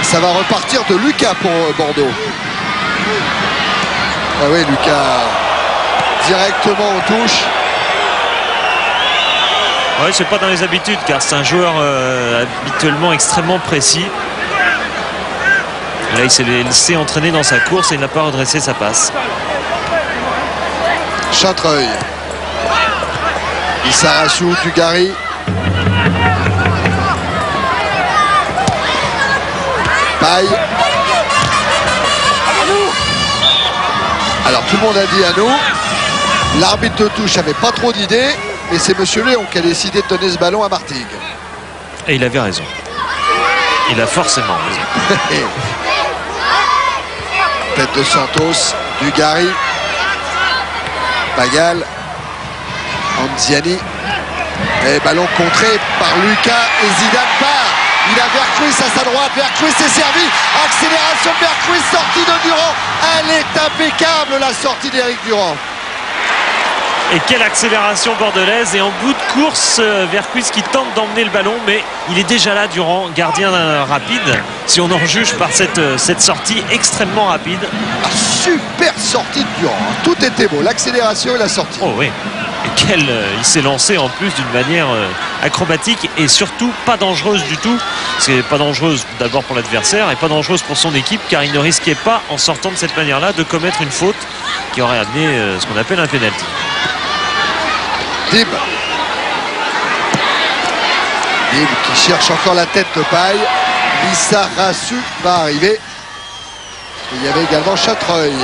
[SPEAKER 3] Ça va repartir de Lucas pour Bordeaux. Ah oui, Lucas directement en touche.
[SPEAKER 1] Ouais, c'est pas dans les habitudes car c'est un joueur habituellement extrêmement précis. Là, il s'est laissé entraîner dans sa course et il n'a pas redressé sa passe.
[SPEAKER 3] Chantreuil. Lissarassou, Dugarry. Paille. Alors tout le monde a dit à nous. L'arbitre de touche n'avait pas trop d'idées. Mais c'est M. Léon qui a décidé de donner ce ballon à Martigues.
[SPEAKER 1] Et il avait raison. Il a forcément raison.
[SPEAKER 3] Tête de Santos, Dugarry, Pagal, Anziani. Et ballon contré par Lucas et Zidane part. Il a Berghuis à sa droite. Berghuis est servi. Accélération de Berghuis, sortie de Durand. Elle est impeccable, la sortie d'Éric Durand.
[SPEAKER 1] Et quelle accélération bordelaise. Et en bout de course, Berghuis qui tente d'emmener le ballon, mais il est déjà là, Durand, gardien rapide. Si on en juge par cette sortie extrêmement rapide.
[SPEAKER 3] Ah, super sortie de Durand. Tout était beau, l'accélération et la sortie.
[SPEAKER 1] Oh oui. Il s'est lancé en plus d'une manière acrobatique et surtout pas dangereuse du tout. C'est pas dangereuse d'abord pour l'adversaire et pas dangereuse pour son équipe, car il ne risquait pas, en sortant de cette manière-là, de commettre une faute qui aurait amené ce qu'on appelle un pénalty.
[SPEAKER 3] Dib qui cherche encore la tête de paille. Lissarasu va arriver. Et il y avait également Chatreuil.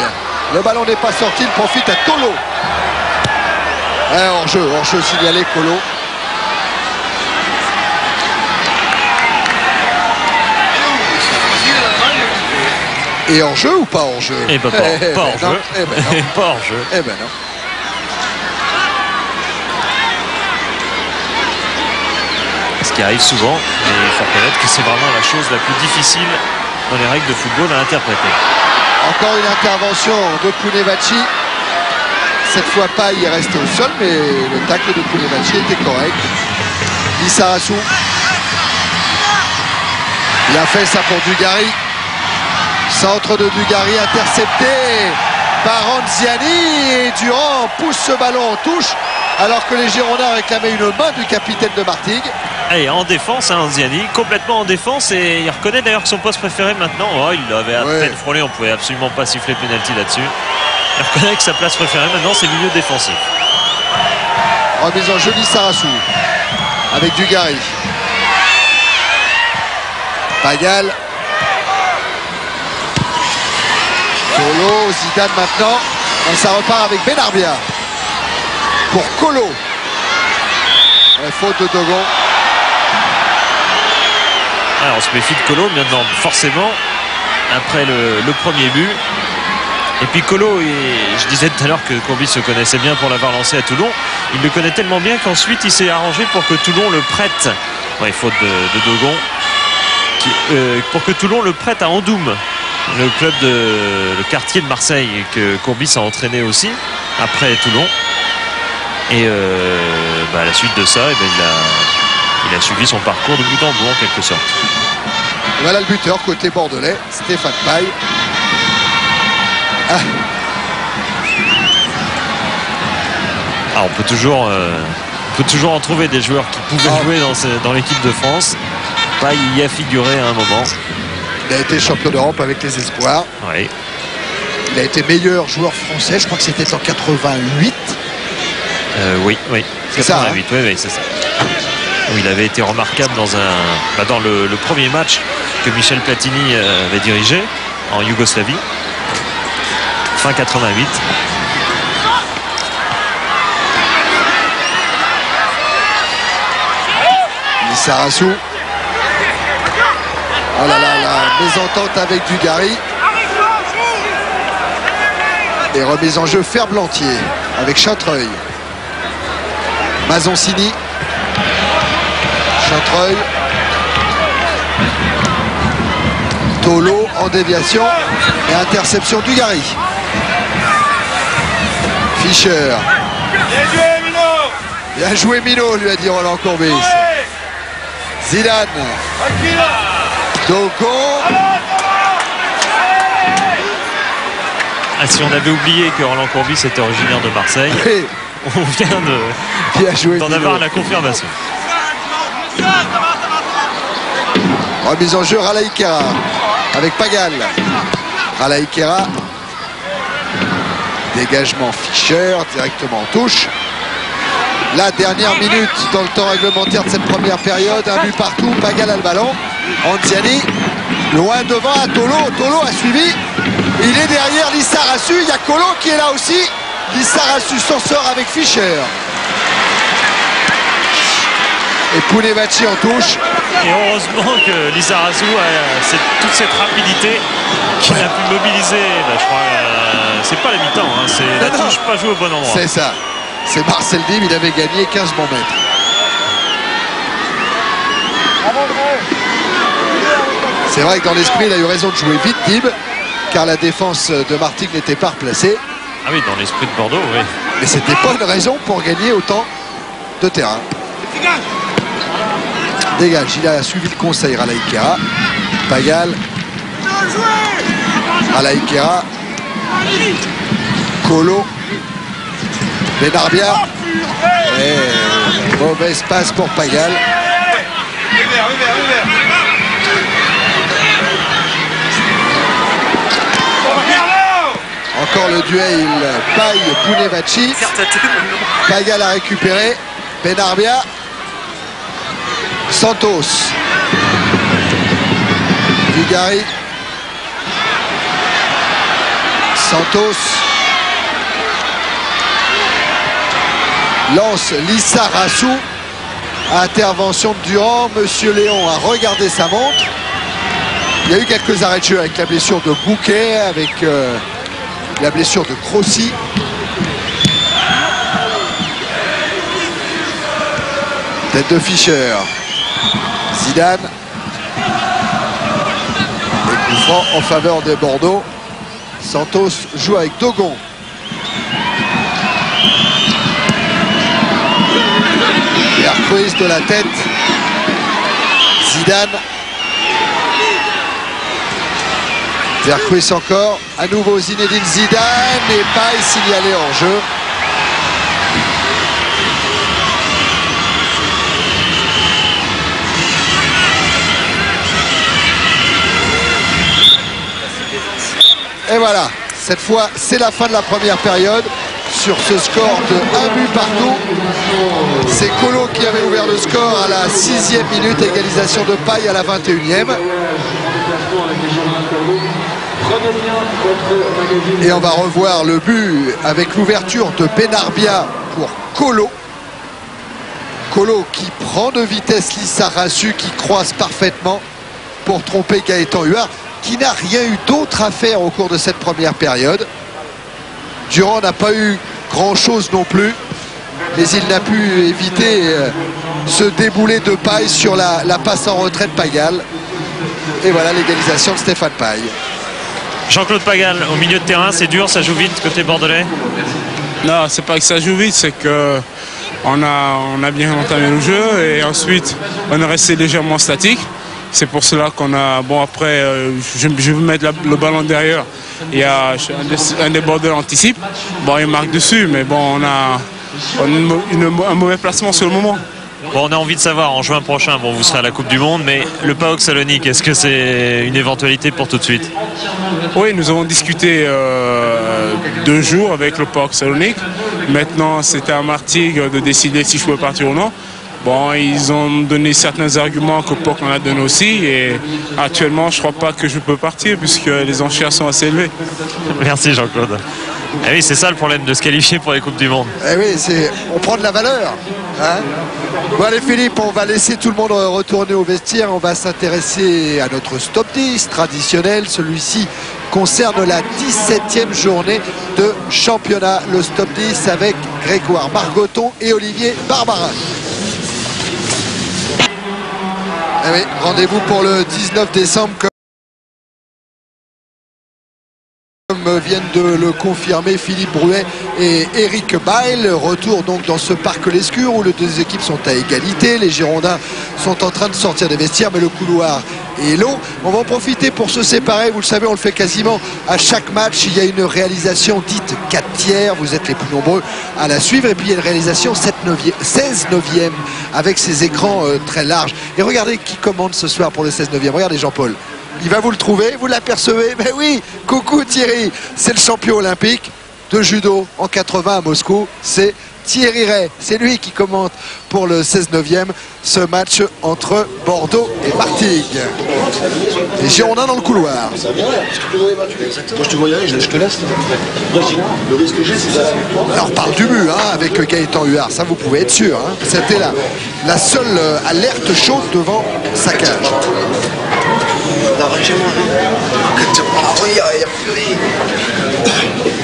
[SPEAKER 3] Le ballon n'est pas sorti, il profite à Tolo. Hors-jeu signalé, Colo. Et hors-jeu ou pas hors-jeu?
[SPEAKER 1] Eh ben pas hors-jeu. Pas hors-jeu.
[SPEAKER 3] Eh ben non.
[SPEAKER 1] Ce qui arrive souvent, mais il faut reconnaître que c'est vraiment la chose la plus difficile dans les règles de football à interpréter.
[SPEAKER 3] Encore une intervention de Pounevaci. Cette fois, Paille est resté au sol, mais le tacle de Pounevaci était correct. Lissarasu. Il a fait ça pour Dugarry. Centre de Dugarry intercepté par Anziani. Et Durand pousse ce ballon en touche, alors que les Girondins réclamaient une main du capitaine de Martigues.
[SPEAKER 1] Et en défense, Anziani, complètement en défense, et il reconnaît d'ailleurs que son poste préféré maintenant, il l'avait à peine frôlé, on pouvait absolument pas siffler pénalty là-dessus. Il reconnaît que sa place préférée maintenant, c'est milieu défensif.
[SPEAKER 3] Remise en jeu Lissarasu avec Dugarry. Pagal. Colo, Zidane maintenant. Et ça repart avec Benarbia. Pour Colo. Faute de Dogon.
[SPEAKER 1] Alors on se méfie de Colo maintenant, forcément, après le premier but. Et puis Colo, je disais tout à l'heure que Courbis se connaissait bien pour l'avoir lancé à Toulon. Il le connaît tellement bien qu'ensuite il s'est arrangé pour que Toulon le prête. Faute de Dogon. Pour que Toulon le prête à Andoum, le club le quartier de Marseille, que Courbis a entraîné aussi après Toulon. Et à la suite de ça, il a suivi son parcours de bout en bout en quelque sorte.
[SPEAKER 3] Et voilà le buteur côté bordelais, Stéphane Paille.
[SPEAKER 1] On peut toujours en trouver des joueurs qui pouvaient jouer dans l'équipe de France. Paille y a figuré à un moment.
[SPEAKER 3] Il a été champion d'Europe avec les espoirs.
[SPEAKER 1] Oui.
[SPEAKER 3] Il a été meilleur joueur français, je crois que c'était en 88.
[SPEAKER 1] Oui.
[SPEAKER 3] C'est ça, hein.
[SPEAKER 1] Oui, c'est ça. Où il avait été remarquable dans le premier match que Michel Platini avait dirigé en Yougoslavie. Fin 88.
[SPEAKER 3] Lissarasu. Oh là là, la mésentente avec Dugarry. Et remise en jeu Ferblantier avec Chatreuil. Mazoncini. Chatreuil. Tolo en déviation et interception Dugarry. Fischer. Bien joué Minot, lui a dit Roland Courbis. Zidane. Dogon.
[SPEAKER 1] Si on avait oublié que Roland Courbis était originaire de Marseille, on vient d'en avoir la confirmation.
[SPEAKER 3] Remise en jeu Ralaïkera avec Pagal. Ralaïkera. Dégagement Fischer, directement en touche. La dernière minute dans le temps réglementaire de cette première période. Un but partout, Pagal a le ballon. Anziani, loin devant à Tolo. Tolo a suivi. Il est derrière Lissarasu. Il y a Colo qui est là aussi. Lissarasu s'en sort avec Fischer. Et Pounevaci en touche.
[SPEAKER 1] Et heureusement que Lizarazu a toute cette rapidité qu'il a pu mobiliser. Je crois c'est pas la mi-temps, hein, c'est la touche pas jouée au bon endroit.
[SPEAKER 3] C'est ça. C'est Marcel Dim, il avait gagné 15 bons mètres. C'est vrai que dans l'esprit, il a eu raison de jouer vite, Dim, car la défense de Martigues n'était pas replacée.
[SPEAKER 1] Ah oui, dans l'esprit de Bordeaux, oui.
[SPEAKER 3] Mais c'était pas une raison pour gagner autant de terrain. Dégage, il a suivi le conseil, Ralaïkera. Pagal. Ralaïkera. Colo. Benarbia. Et mauvaise passe pour Pagal. Encore le duel Paille-Pounevaci. Pagal a récupéré. Benarbia. Santos. Dugarry. Santos. Lance Lizarazu. Intervention de Durand. Monsieur Léon a regardé sa montre. Il y a eu quelques arrêts de jeu avec la blessure de Bouquet, avec la blessure de Crossi. Tête de Fischer. Zidane. Et coup franc en faveur de Bordeaux. Santos joue avec Dogon. Vercruis de la tête. Zidane. Vercruis encore. À nouveau Zinedine Zidane. Et Paille signalé en jeu. Et voilà, cette fois, c'est la fin de la première période. Sur ce score de 1 but partout, c'est Colo qui avait ouvert le score à la 6e minute, égalisation de Paille à la 21e. Et on va revoir le but avec l'ouverture de Benarbia pour Colo. Colo qui prend de vitesse Lizarazu, qui croise parfaitement pour tromper Gaëtan Huard, qui n'a rien eu d'autre à faire au cours de cette première période. Durand n'a pas eu grand-chose non plus, mais il n'a pu éviter ce déboulé de Paille sur la passe en retrait de Pagal. Et voilà l'égalisation de Stéphane Paille.
[SPEAKER 1] Jean-Claude Pagal, au milieu de terrain, c'est dur, ça joue vite côté bordelais?
[SPEAKER 8] Non, c'est pas que ça joue vite, c'est que on a bien entamé le jeu et ensuite on est resté légèrement statique. C'est pour cela qu'on a... Bon, après, je vais mettre le ballon derrière. Il y a un des Bordelais anticipe. Bon, il marque dessus, mais bon, on a un mauvais placement sur le moment.
[SPEAKER 1] Bon, on a envie de savoir, en juin prochain, bon, vous serez à la Coupe du Monde, mais le PAOK Salonique, est-ce que c'est une éventualité pour tout de suite?
[SPEAKER 8] Oui, nous avons discuté 2 jours avec le PAOK Salonique. Maintenant, c'était à Martigues de décider si je pouvais partir ou non. Bon, ils ont donné certains arguments que PAOK en a donné aussi, et actuellement, je ne crois pas que je peux partir puisque les enchères sont assez élevées.
[SPEAKER 1] Merci Jean-Claude. Eh oui, c'est ça le problème de se qualifier pour les Coupes du Monde.
[SPEAKER 3] Eh oui, on prend de la valeur. Hein. Bon allez Philippe, on va laisser tout le monde retourner au vestiaire. On va s'intéresser à notre Stop 10 traditionnel. Celui-ci concerne la 17e journée de championnat. Le Stop 10 avec Grégoire Margoton et Olivier Barbarin. Eh oui, rendez-vous pour le 19 décembre. Comme viennent de le confirmer Philippe Bruet et Eric Bail. Retour donc dans ce parc Lescure où les deux équipes sont à égalité. Les Girondins sont en train de sortir des vestiaires, mais le couloir est long. On va en profiter pour se séparer. Vous le savez, on le fait quasiment à chaque match. Il y a une réalisation dite 4 tiers. Vous êtes les plus nombreux à la suivre. Et puis il y a une réalisation 16 neuvième avec ces écrans très larges. Et regardez qui commande ce soir pour le 16 neuvième. Regardez Jean-Paul. Il va vous le trouver, vous l'apercevez. Mais oui, coucou Thierry, c'est le champion olympique de judo en 80 à Moscou, c'est Thierry Ray. C'est lui qui commente pour le 16-9e ce match entre Bordeaux et Martigues. Les Girondins dans le couloir.
[SPEAKER 9] Moi je te vois y aller, je te laisse. Le risque que j'ai, c'est ça.
[SPEAKER 3] Alors on parle du but hein, avec Gaëtan Huard, ça vous pouvez être sûr. Hein. C'était la seule alerte chaude devant sa cage.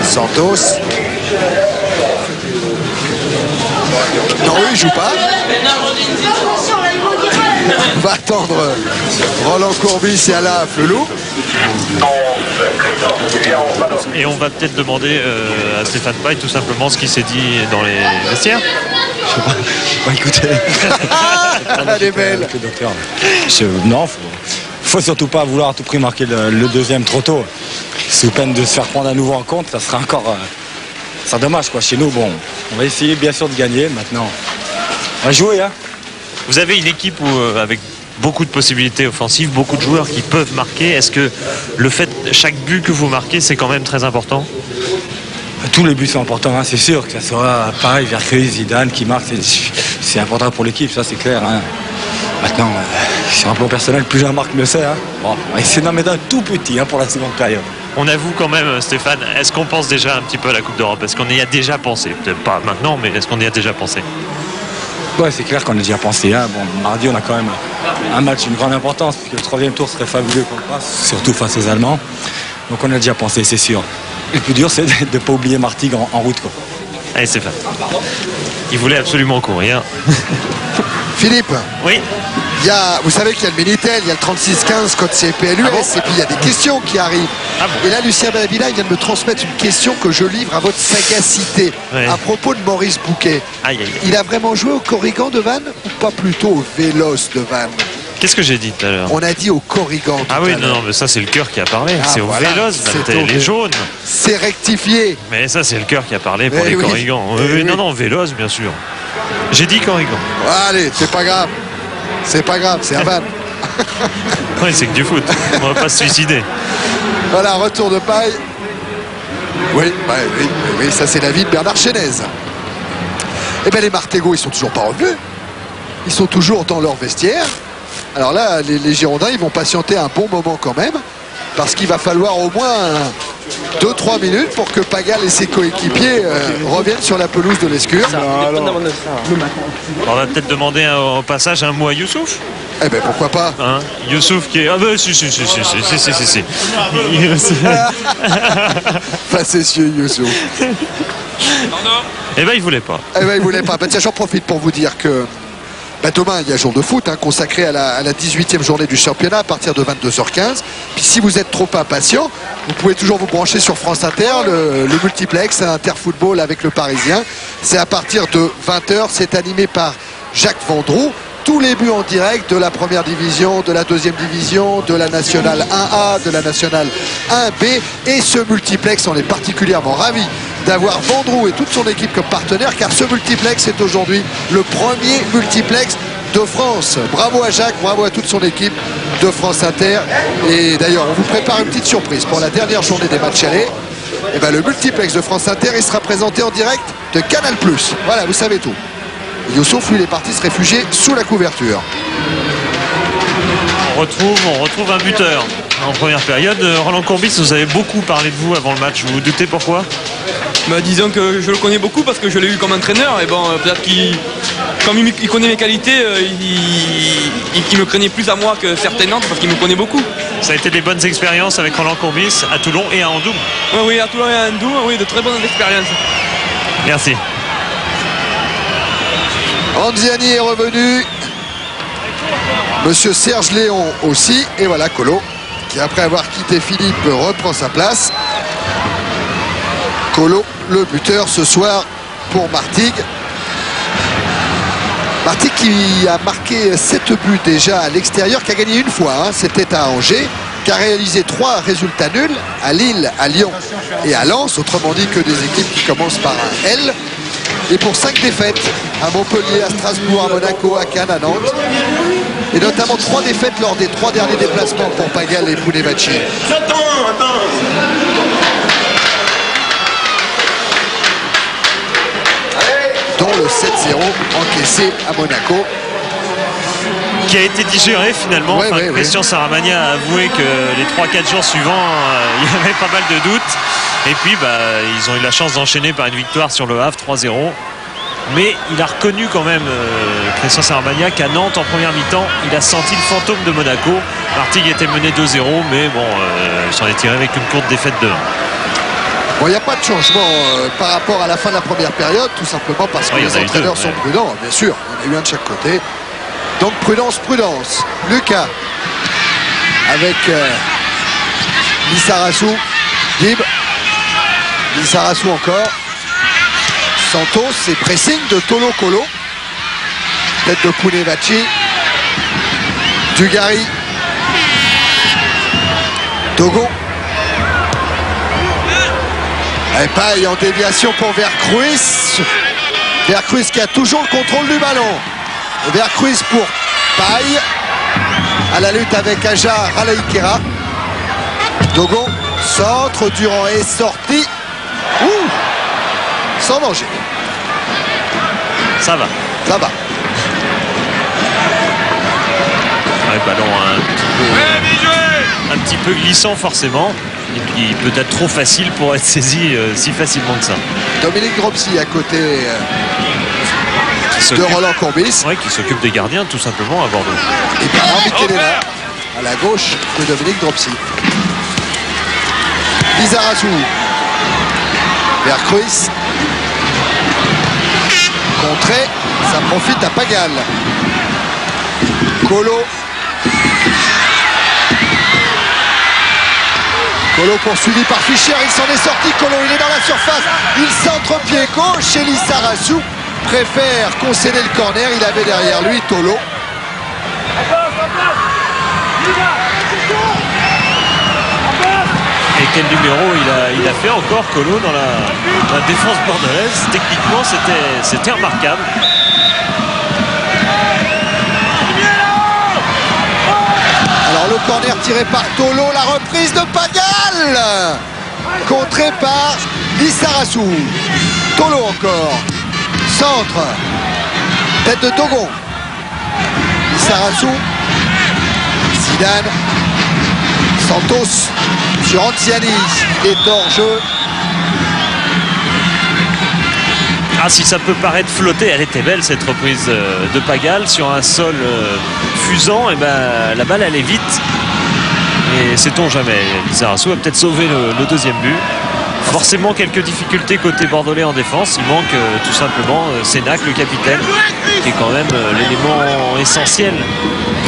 [SPEAKER 3] Santos. Non, il joue pas. On va attendre Roland Courbis et Alain Flelou.
[SPEAKER 1] Et on va peut-être demander à Stéphane Paille tout simplement ce qui s'est dit dans les vestiaires.
[SPEAKER 10] Bon, écoutez.
[SPEAKER 3] Elle est belle.
[SPEAKER 10] Non, faut surtout pas vouloir à tout prix marquer le deuxième trop tôt. Sous peine de se faire prendre à nouveau en compte, ça serait encore ça dommage quoi. Chez nous, bon, on va essayer bien sûr de gagner. Maintenant, on va jouer. Hein.
[SPEAKER 1] Vous avez une équipe où, avec beaucoup de possibilités offensives, beaucoup de joueurs qui peuvent marquer. Est-ce que le fait, chaque but que vous marquez, c'est quand même très important?
[SPEAKER 10] Tous les buts sont importants, hein, c'est sûr, que ça soit pareil, Vercruysse, Zidane qui marque, c'est important pour l'équipe, ça c'est clair. Hein. Maintenant, sur un plan personnel, plus j'en marque, mieux c'est. Hein. Bon, on va essayer d'en mettre un tout petit hein, pour la seconde période.
[SPEAKER 1] On avoue quand même, Stéphane, est-ce qu'on pense déjà un petit peu à la Coupe d'Europe? Est-ce qu'on y a déjà pensé? Peut-être pas maintenant, mais est-ce qu'on y a déjà pensé?
[SPEAKER 10] Ouais, c'est clair qu'on a déjà pensé. Hein. Bon, mardi, on a quand même un match d'une grande importance, puisque le troisième tour serait fabuleux qu'on le passe, surtout face aux Allemands. Donc on a déjà pensé, c'est sûr. Le plus dur, c'est de ne pas oublier Martigues en route. Quoi.
[SPEAKER 1] Allez, Stéphane. Il voulait absolument courir.
[SPEAKER 3] Philippe.
[SPEAKER 1] Oui.
[SPEAKER 3] Vous savez qu'il y a le Minitel, il y a le 3615 code CPLUS, et puis il y a des questions qui arrivent. Et là, Lucien Bellavilla, il vient de me transmettre une question que je livre à votre sagacité à propos de Maurice Bouquet. Il a vraiment joué au Corrigan de Vannes ou pas plutôt au Véloce de Vannes?
[SPEAKER 1] Qu'est-ce que j'ai dit tout à l'heure?
[SPEAKER 3] On a dit au Corrigan.
[SPEAKER 1] Ah oui, non, mais ça c'est le cœur qui a parlé. C'est au Véloce, les jaunes.
[SPEAKER 3] C'est rectifié.
[SPEAKER 1] Mais ça c'est le cœur qui a parlé pour les Corrigans. Non, Véloce bien sûr. J'ai dit Corrigan.
[SPEAKER 3] Allez, c'est pas grave. C'est pas grave, c'est à Vannes.
[SPEAKER 1] Oui, c'est que du foot. On va pas se suicider.
[SPEAKER 3] Voilà, retour de Paille. Oui, ça c'est l'avis de Bernard Chénez. Eh bien les Martégots, ils sont toujours pas revenus. Ils sont toujours dans leur vestiaire. Alors là, les Girondins, ils vont patienter un bon moment quand même. Parce qu'il va falloir au moins 2-3 minutes pour que Pagal et ses coéquipiers reviennent sur la pelouse de l'Escure.
[SPEAKER 1] On va peut-être demander au passage un mot à Youssouf.
[SPEAKER 3] Eh ben pourquoi pas
[SPEAKER 1] hein, Youssouf qui est... Ah ben si.
[SPEAKER 3] Facétieux Youssouf.
[SPEAKER 1] Eh ben il voulait pas.
[SPEAKER 3] Ben, tiens, j'en profite pour vous dire que demain, il y a jour de foot consacré à la 18e journée du championnat à partir de 22h15. Puis si vous êtes trop impatient, vous pouvez toujours vous brancher sur France Inter, le multiplex Interfootball avec le Parisien. C'est à partir de 20h, c'est animé par Jacques Vendroux. Tous les buts en direct de la première division, de la deuxième division, de la nationale 1A, de la nationale 1B. Et ce multiplex, on est particulièrement ravis d'avoir Vendroux et toute son équipe comme partenaire, car ce multiplex est aujourd'hui le premier multiplex de France. Bravo à Jacques, bravo à toute son équipe de France Inter. Et d'ailleurs, on vous prépare une petite surprise pour la dernière journée des matchs allés. Et ben, le multiplex de France Inter, il sera présenté en direct de Canal+. Voilà, vous savez tout. Youssouf, lui, il est parti se réfugier sous la couverture.
[SPEAKER 1] On retrouve un buteur en première période. Roland Courbis, vous avez beaucoup parlé de vous avant le match. Vous vous doutez pourquoi?
[SPEAKER 11] Disons que je le connais beaucoup parce que je l'ai eu comme entraîneur. Et bon, peut-être comme il connaît mes qualités, il me craignait plus à moi que certains autres parce qu'il me connaît beaucoup.
[SPEAKER 1] Ça a été des bonnes expériences avec Roland Courbis à Toulon et à Andoum.
[SPEAKER 11] Oui, à Toulon et à Andoum, oui, de très bonnes expériences.
[SPEAKER 1] Merci.
[SPEAKER 3] Anziani est revenu. Monsieur Serge Léon aussi. Et voilà Colo, qui après avoir quitté Philippe reprend sa place. Colo, le buteur ce soir pour Martigues. Martigues qui a marqué 7 buts déjà à l'extérieur, qui a gagné une fois, c'était à Angers, qui a réalisé 3 résultats nuls à Lille, à Lyon et à Lens, autrement dit que des équipes qui commencent par un L. Et pour 5 défaites à Montpellier, à Strasbourg, à Monaco, à Cannes, à Nantes. Et notamment 3 défaites lors des 3 derniers déplacements pour Pagal et Pounevaci. dont le 7-0 encaissé à Monaco.
[SPEAKER 1] Qui a été digéré finalement.
[SPEAKER 3] Ouais, ouais,
[SPEAKER 1] Christian Saramagna a avoué que les 3-4 jours suivants, il y avait pas mal de doutes. Et puis ils ont eu la chance d'enchaîner par une victoire sur le Havre 3-0. Mais il a reconnu quand même, Christian Saramagna, qu'à Nantes en première mi-temps, il a senti le fantôme de Monaco. Martigues était mené 2-0, mais bon, il s'en est tiré avec une courte défaite de 1.
[SPEAKER 3] Bon, il n'y a pas de changement par rapport à la fin de la première période, tout simplement parce que les entraîneurs sont prudents, bien sûr. Il y en a eu un de chaque côté. Donc prudence, prudence. Lucas avec Lissarassou, Dib, Lissarassou encore. Santos, c'est pressing de Tolo Colo. Tête de Pounevaci. Dugarry. Dogon. Et paille en déviation pour Vercruis. Vercruis qui a toujours le contrôle du ballon. Vercruis pour Paille. À la lutte avec Ajar Alaïkera. Dogon, centre, Durand est sorti. Ouh, sans danger.
[SPEAKER 1] Ça va.
[SPEAKER 3] Ça va.
[SPEAKER 1] Ouais, ballon un petit peu glissant forcément. Et puis peut-être trop facile pour être saisi si facilement que ça.
[SPEAKER 3] Dominique Dropsy à côté de Roland Courbis.
[SPEAKER 1] Ouais, qui s'occupe des gardiens tout simplement à Bordeaux.
[SPEAKER 3] Et Bernard Michelena à la gauche de Dominique Dropsy. Lissarassou. Vercruis. Contré. Ça profite à Pagal. Colo. Colo poursuivi par Fischer, il s'en est sorti. Colo, il est dans la surface. Il centre pied gauche et Lissarassou préfère concéder le corner. Il avait derrière lui Tolo.
[SPEAKER 1] Et quel numéro il a fait encore Colo dans la défense bordelaise. Techniquement, c'était remarquable.
[SPEAKER 3] Alors le corner tiré par Tolo, la reprise de Pagal, contré par Lissarassou. Tolo encore, centre, tête de Dogon. Lissarassou, Zidane, Santos sur Anziani, il est hors jeu.
[SPEAKER 1] Ah, si ça peut paraître flotter, elle était belle cette reprise de Pagal sur un sol fusant. Et ben la balle allait vite. Et sait-on jamais, Lissarassou a peut-être sauvé le deuxième but. Forcément quelques difficultés côté bordelais en défense. Il manque tout simplement Sénac, le capitaine, qui est quand même l'élément essentiel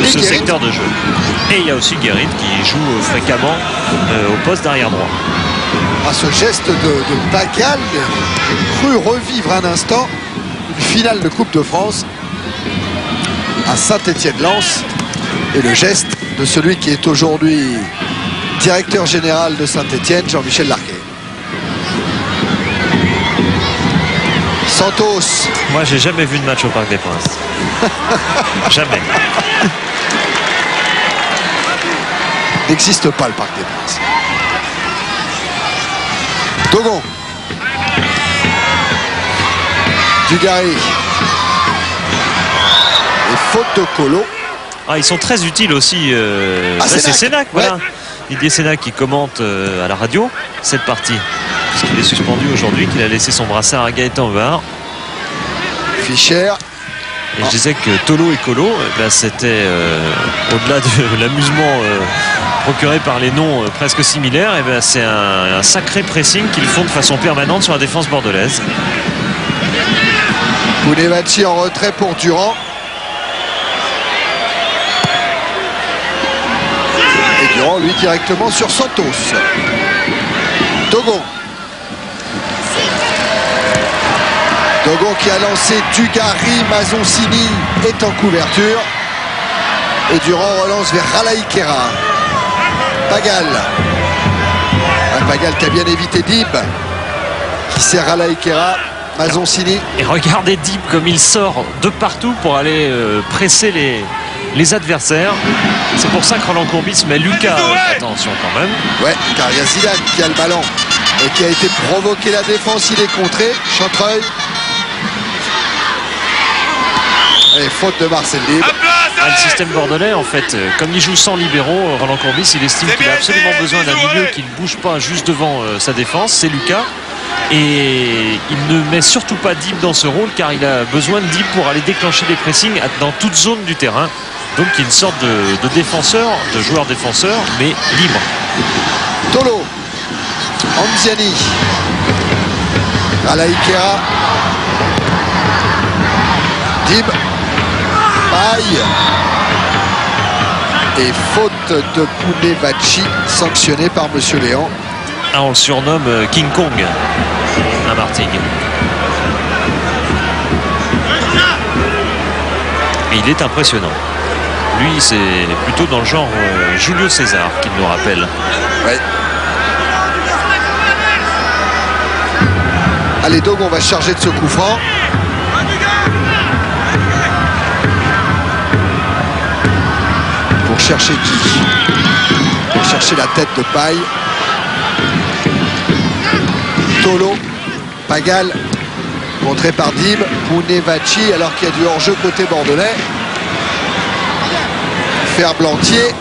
[SPEAKER 1] de ce secteur de jeu. Et il y a aussi Guérin qui joue fréquemment au poste d'arrière droit.
[SPEAKER 3] À ce geste de Pagal, j'ai cru revivre un instant une finale de Coupe de France à Saint-Étienne-Lens et le geste de celui qui est aujourd'hui directeur général de Saint-Étienne, Jean-Michel Larquet. Santos.
[SPEAKER 1] Moi, j'ai jamais vu de match au Parc des Princes. Jamais.
[SPEAKER 3] N'existe pas le Parc des Princes. Dogon. Dugarry. Et faute de Colo.
[SPEAKER 1] Ah, ils sont très utiles aussi. C'est Sénac, voilà. Ouais. Didier Sénac qui commente à la radio cette partie. Puisqu'il est suspendu aujourd'hui, qu'il a laissé son brassard à Gaëtan Var.
[SPEAKER 3] Fischer.
[SPEAKER 1] Et je disais que Tolo et Colo, c'était au-delà de l'amusement procuré par les noms presque similaires, c'est un sacré pressing qu'ils font de façon permanente sur la défense bordelaise.
[SPEAKER 3] Pounevaci en retrait pour Durand. Et Durand, lui, directement sur Santos. Dogon. Dogon qui a lancé Dugarry. Mazoncini est en couverture. Et Durand relance vers Alaïkera. Pagal. Pagal qui a bien évité Dib. Qui sert Alaïkera. Mazoncini.
[SPEAKER 1] Et regardez Dib comme il sort de partout pour aller presser les adversaires. C'est pour ça que Roland Courbis met Lucas. Attention quand même.
[SPEAKER 3] Ouais, car il y a Zidane qui a le ballon et qui a été provoqué la défense. Il est contré. Chantreuil. Et faute de Marcel Libre.
[SPEAKER 1] Le système bordelais, en fait, comme il joue sans libéraux, Roland Courbis, il estime qu'il a absolument besoin d'un milieu qui ne bouge pas juste devant sa défense. C'est Lucas. Et il ne met surtout pas Dib dans ce rôle car il a besoin de Dib pour aller déclencher des pressings dans toute zone du terrain. Donc il y a une sorte de défenseur, de joueur défenseur, mais libre.
[SPEAKER 3] Tolo, Anziani, Alaïkera, Dib, Paille. Et faute de Pounevachi sanctionnée par Monsieur Léon.
[SPEAKER 1] Ah, on le surnomme King Kong à Martigues. Et il est impressionnant. Lui, c'est plutôt dans le genre Julio César qu'il nous rappelle.
[SPEAKER 3] Ouais. Allez, Dogon, on va charger de ce coup franc. Pour chercher qui? Pour chercher la tête de Paille. Tolo, Pagal, contré par Dib, Pounevachi, alors qu'il y a du hors-jeu côté bordelais. Ferblantier,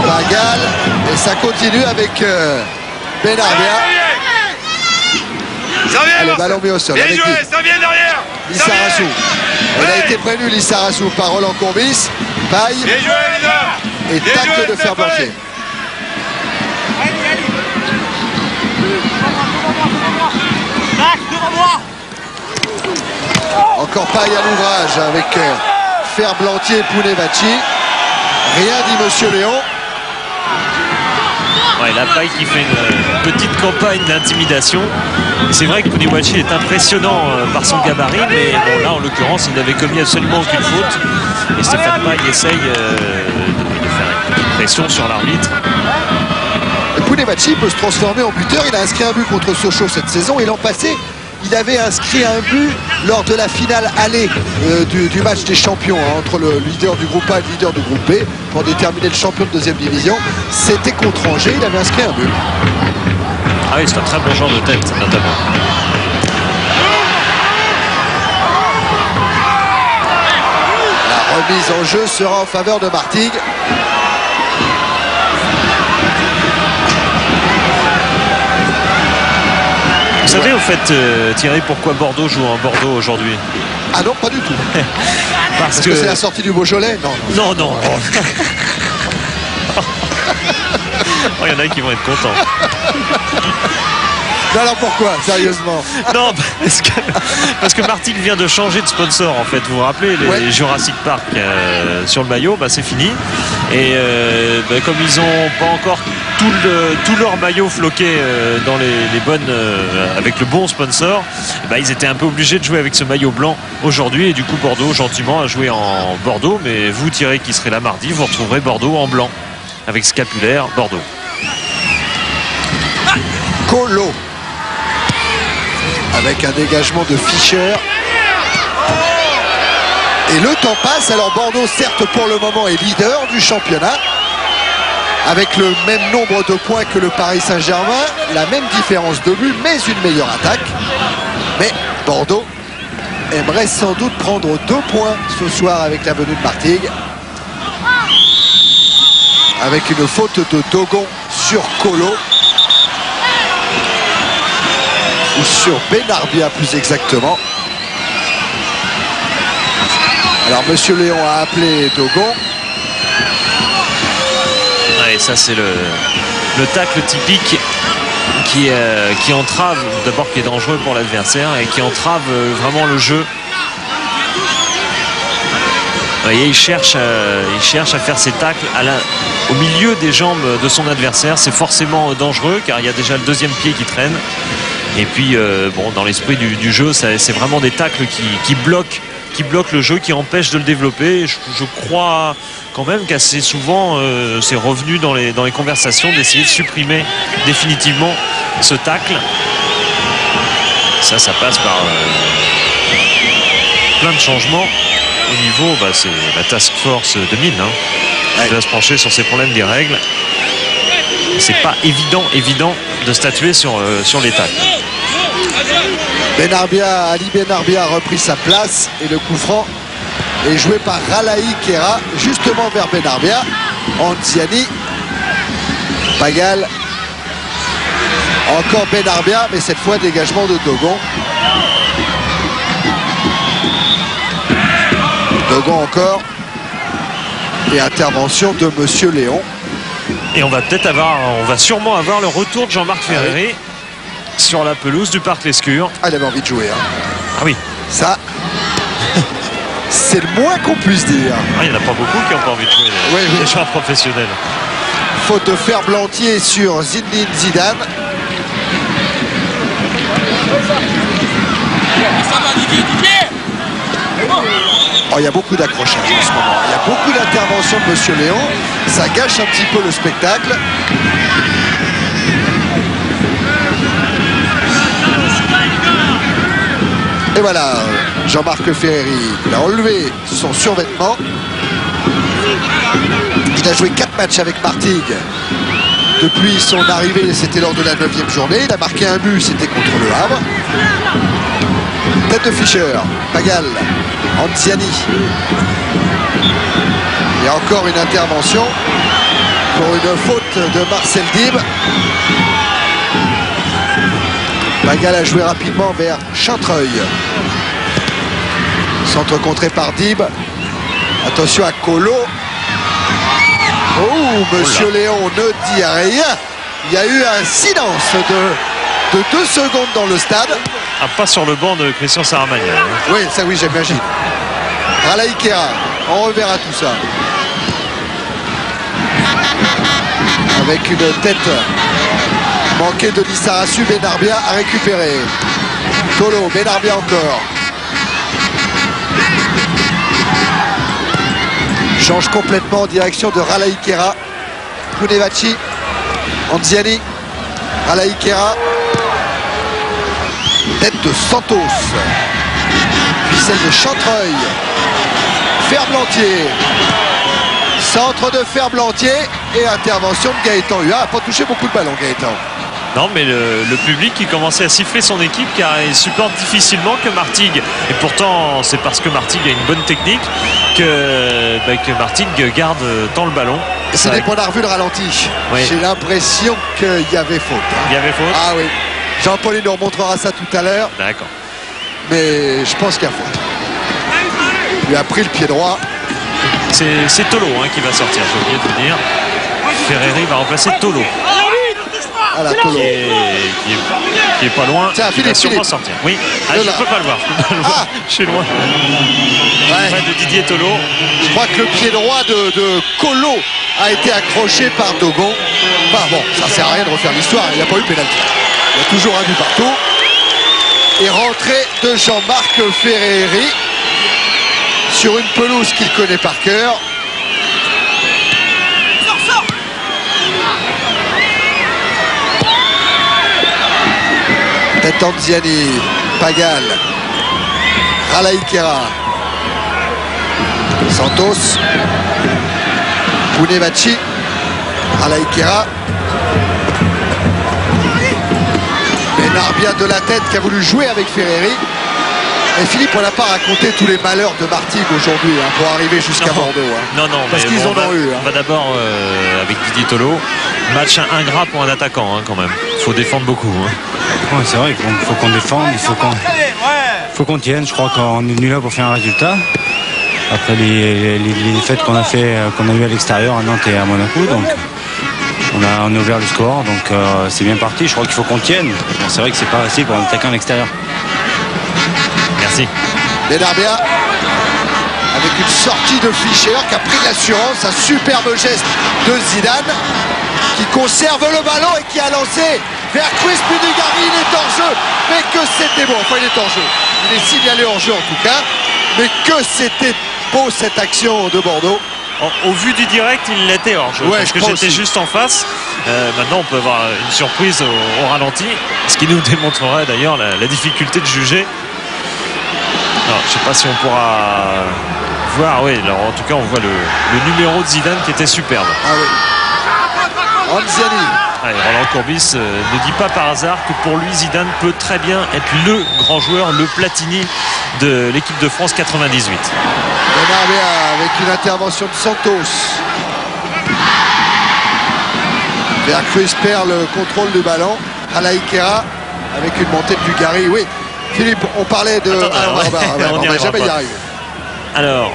[SPEAKER 3] Pagal, et ça continue avec Benarbia. Le ballon mis au sol. Avec Lissarassou. Elle a été prévenue, Lissarassou, par Roland Courbis. Paille et tacle de Ferblantier. Encore Paille à l'ouvrage avec Ferblantier et Pounevachi. Rien dit Monsieur Léon.
[SPEAKER 1] Ouais, la Paille qui fait une petite campagne d'intimidation. C'est vrai que Pounevachi est impressionnant par son gabarit, mais bon, là en l'occurrence il n'avait commis absolument aucune faute. Et Stéphane Paille essaye de faire une petite pression sur l'arbitre.
[SPEAKER 3] Pounevachi peut se transformer en buteur. Il a inscrit un but contre Sochaux cette saison et l'an passé il avait inscrit un but lors de la finale aller du match des champions entre le leader du groupe A et le leader du groupe B pour déterminer le champion de deuxième division. C'était contre Angers, il avait inscrit un but.
[SPEAKER 1] Ah oui, c'est un très bon genre de tête notamment.
[SPEAKER 3] La remise en jeu sera en faveur de Martigues.
[SPEAKER 1] Vous savez au fait Thierry pourquoi Bordeaux joue en Bordeaux aujourd'hui?
[SPEAKER 3] Ah non, pas du tout. Parce que c'est la sortie du Beaujolais? Non.
[SPEAKER 1] Non. Il y en a qui vont être contents.
[SPEAKER 3] Non, alors pourquoi, sérieusement?
[SPEAKER 1] Non, parce que Martigues vient de changer de sponsor en fait. Vous vous rappelez, les Jurassic Park sur le maillot, c'est fini. Et comme ils n'ont pas encore tout leur maillot floqué dans les bonnes avec le bon sponsor, ils étaient un peu obligés de jouer avec ce maillot blanc aujourd'hui. Et du coup Bordeaux gentiment a joué en Bordeaux. Mais vous Thierry qui serez là mardi, vous retrouverez Bordeaux en blanc avec scapulaire Bordeaux.
[SPEAKER 3] Colo avec un dégagement de Fischer. Et le temps passe. Alors Bordeaux, certes, pour le moment, est leader du championnat, avec le même nombre de points que le Paris Saint-Germain, la même différence de but, mais une meilleure attaque. Mais Bordeaux aimerait sans doute prendre 2 points ce soir avec la venue de Martigues. Avec une faute de Dogon sur Colo. Ou sur Benarbia plus exactement. Alors Monsieur Léon a appelé Dogon.
[SPEAKER 1] Et ça c'est le tacle typique qui entrave, d'abord qui est dangereux pour l'adversaire et qui entrave vraiment le jeu. Vous voyez, il cherche à faire ses tacles au milieu des jambes de son adversaire. C'est forcément dangereux car il y a déjà le deuxième pied qui traîne. Et puis, dans l'esprit du jeu, c'est vraiment des tacles qui bloquent le jeu, qui empêchent de le développer. Je crois quand même qu'assez souvent, c'est revenu dans les conversations d'essayer de supprimer définitivement ce tacle. Ça passe par plein de changements au niveau, c'est la task force de Mine qui va se pencher sur ces problèmes des règles. C'est pas évident de statuer sur les tacles.
[SPEAKER 3] Ali Benarbia a repris sa place et le coup franc est joué par Ralaï Kera justement vers Benarbia. Anziani, Pagal, encore Benarbia, mais cette fois dégagement de Dogon. Dogon encore, et intervention de Monsieur Léon.
[SPEAKER 1] Et on va sûrement avoir le retour de Jean-Marc Ferreri sur la pelouse du Parc Lescure.
[SPEAKER 3] Ah, il avait envie de jouer. Hein.
[SPEAKER 1] Ah oui.
[SPEAKER 3] Ça, c'est le moins qu'on puisse dire.
[SPEAKER 1] Ah, il n'y en a pas beaucoup qui n'ont pas envie de jouer, les joueurs professionnels.
[SPEAKER 3] Faute de Ferblantier sur Zinedine Zidane. Oh, il y a beaucoup d'accrochages en ce moment. Il y a beaucoup d'interventions de Monsieur Léon. Ça gâche un petit peu le spectacle. Et voilà, Jean-Marc Ferreri, il a enlevé son survêtement. Il a joué 4 matchs avec Martigues. Depuis son arrivée, c'était lors de la 9e journée. Il a marqué un but, c'était contre le Havre. Tête de Fischer, Pagal, Anziani. Et encore une intervention pour une faute de Marcel Dib. Pagal a joué rapidement vers Chantreuil. Centre contré par Dib. Attention à Colo. Oh, Monsieur Léon ne dit rien. Il y a eu un silence de 2 secondes dans le stade.
[SPEAKER 1] Ah, pas sur le banc de Christian Saramagna. Hein.
[SPEAKER 3] Oui, ça oui, j'imagine. Ralaï Kera, on reverra tout ça. Avec une tête manquée de Lissarasu, Benarbia a récupéré. Colo, Benarbia encore. Change complètement en direction de Ralaï Kera. Kunevachi, Anziani, Ralaï Kera. Tête de Santos. Puis celle de Chantreuil. Ferblantier. Centre de Ferblantier et intervention de Gaëtan Huat. A pas touché beaucoup de ballons, Gaëtan.
[SPEAKER 1] Non, mais le public qui commençait à siffler son équipe car il supporte difficilement que Martigues. Et pourtant, c'est parce que Martigues a une bonne technique que Martigues garde tant le ballon.
[SPEAKER 3] C'est dès qu'on a revu le ralenti. Oui. J'ai l'impression qu'il y avait faute. Hein.
[SPEAKER 1] Il y avait faute.
[SPEAKER 3] Ah oui. Jean-Paul nous remontrera ça tout à l'heure.
[SPEAKER 1] D'accord.
[SPEAKER 3] Mais je pense qu'il y a faute. Il lui a pris le pied droit.
[SPEAKER 1] C'est Tolo qui va sortir, j'ai oublié de vous dire. Ferreri va remplacer Tolo.
[SPEAKER 3] Voilà, Tolo.
[SPEAKER 1] Qui est pas loin.
[SPEAKER 3] Tiens,
[SPEAKER 1] il va sûrement sortir. Oui, je ne peux pas le voir. Je suis loin. Ouais. De Didier Tolo.
[SPEAKER 3] Je crois que le pied droit de Colo a été accroché par Dogon. Enfin bon, ça sert à rien de refaire l'histoire. Il n'y a pas eu pénalty. Il y a toujours un but partout. Et rentrée de Jean-Marc Ferreri sur une pelouse qu'il connaît par cœur. Tête Anziani, Pagal, Ralaï Kera, Santos, Kunevachi, Ralaï Kera. Benarbia de la tête qui a voulu jouer avec Ferreri. Et Philippe, on n'a pas raconté tous les malheurs de Martigues aujourd'hui pour arriver jusqu'à Bordeaux.
[SPEAKER 1] Non,
[SPEAKER 3] parce qu'ils en ont eu.
[SPEAKER 1] On va d'abord avec Didier Tolo. Match ingrat pour un attaquant quand même. Il faut défendre beaucoup.
[SPEAKER 10] Ouais, c'est vrai qu'il faut qu'on défende, il faut qu'on tienne. Je crois qu'on est venu là pour faire un résultat. Après les défaites qu'on a eu à l'extérieur, à Nantes et à Monaco. Donc on a ouvert le score, donc c'est bien parti. Je crois qu'il faut qu'on tienne. Bon, c'est vrai que c'est pas facile pour un attaquant à l'extérieur.
[SPEAKER 1] Merci.
[SPEAKER 3] Benarbia avec une sortie de Fischer qui a pris de l'assurance, un superbe geste de Zidane qui conserve le ballon et qui a lancé vers Chris Punigari. Il est hors jeu, mais que c'était beau. Enfin, il est hors jeu. Il est signalé hors jeu en tout cas, mais que c'était beau cette action de Bordeaux.
[SPEAKER 1] Au vu du direct, il l'était hors jeu.
[SPEAKER 3] Ouais,
[SPEAKER 1] parce que j'étais juste en face. Maintenant, on peut avoir une surprise au ralenti, ce qui nous démontrerait d'ailleurs la difficulté de juger. Alors, je ne sais pas si on pourra voir. Oui, alors, en tout cas, on voit le numéro de Zidane qui était superbe.
[SPEAKER 3] Ah oui. Anziani.
[SPEAKER 1] Roland Courbis ne dit pas par hasard que pour lui Zidane peut très bien être le grand joueur, le Platini de l'équipe de France 98.
[SPEAKER 3] Benarbia avec une intervention de Santos. Vercruz perd le contrôle du ballon. Alaïkera avec une montée de Dugarry. Oui, Philippe, on parlait de... on va jamais y arriver.
[SPEAKER 1] Alors,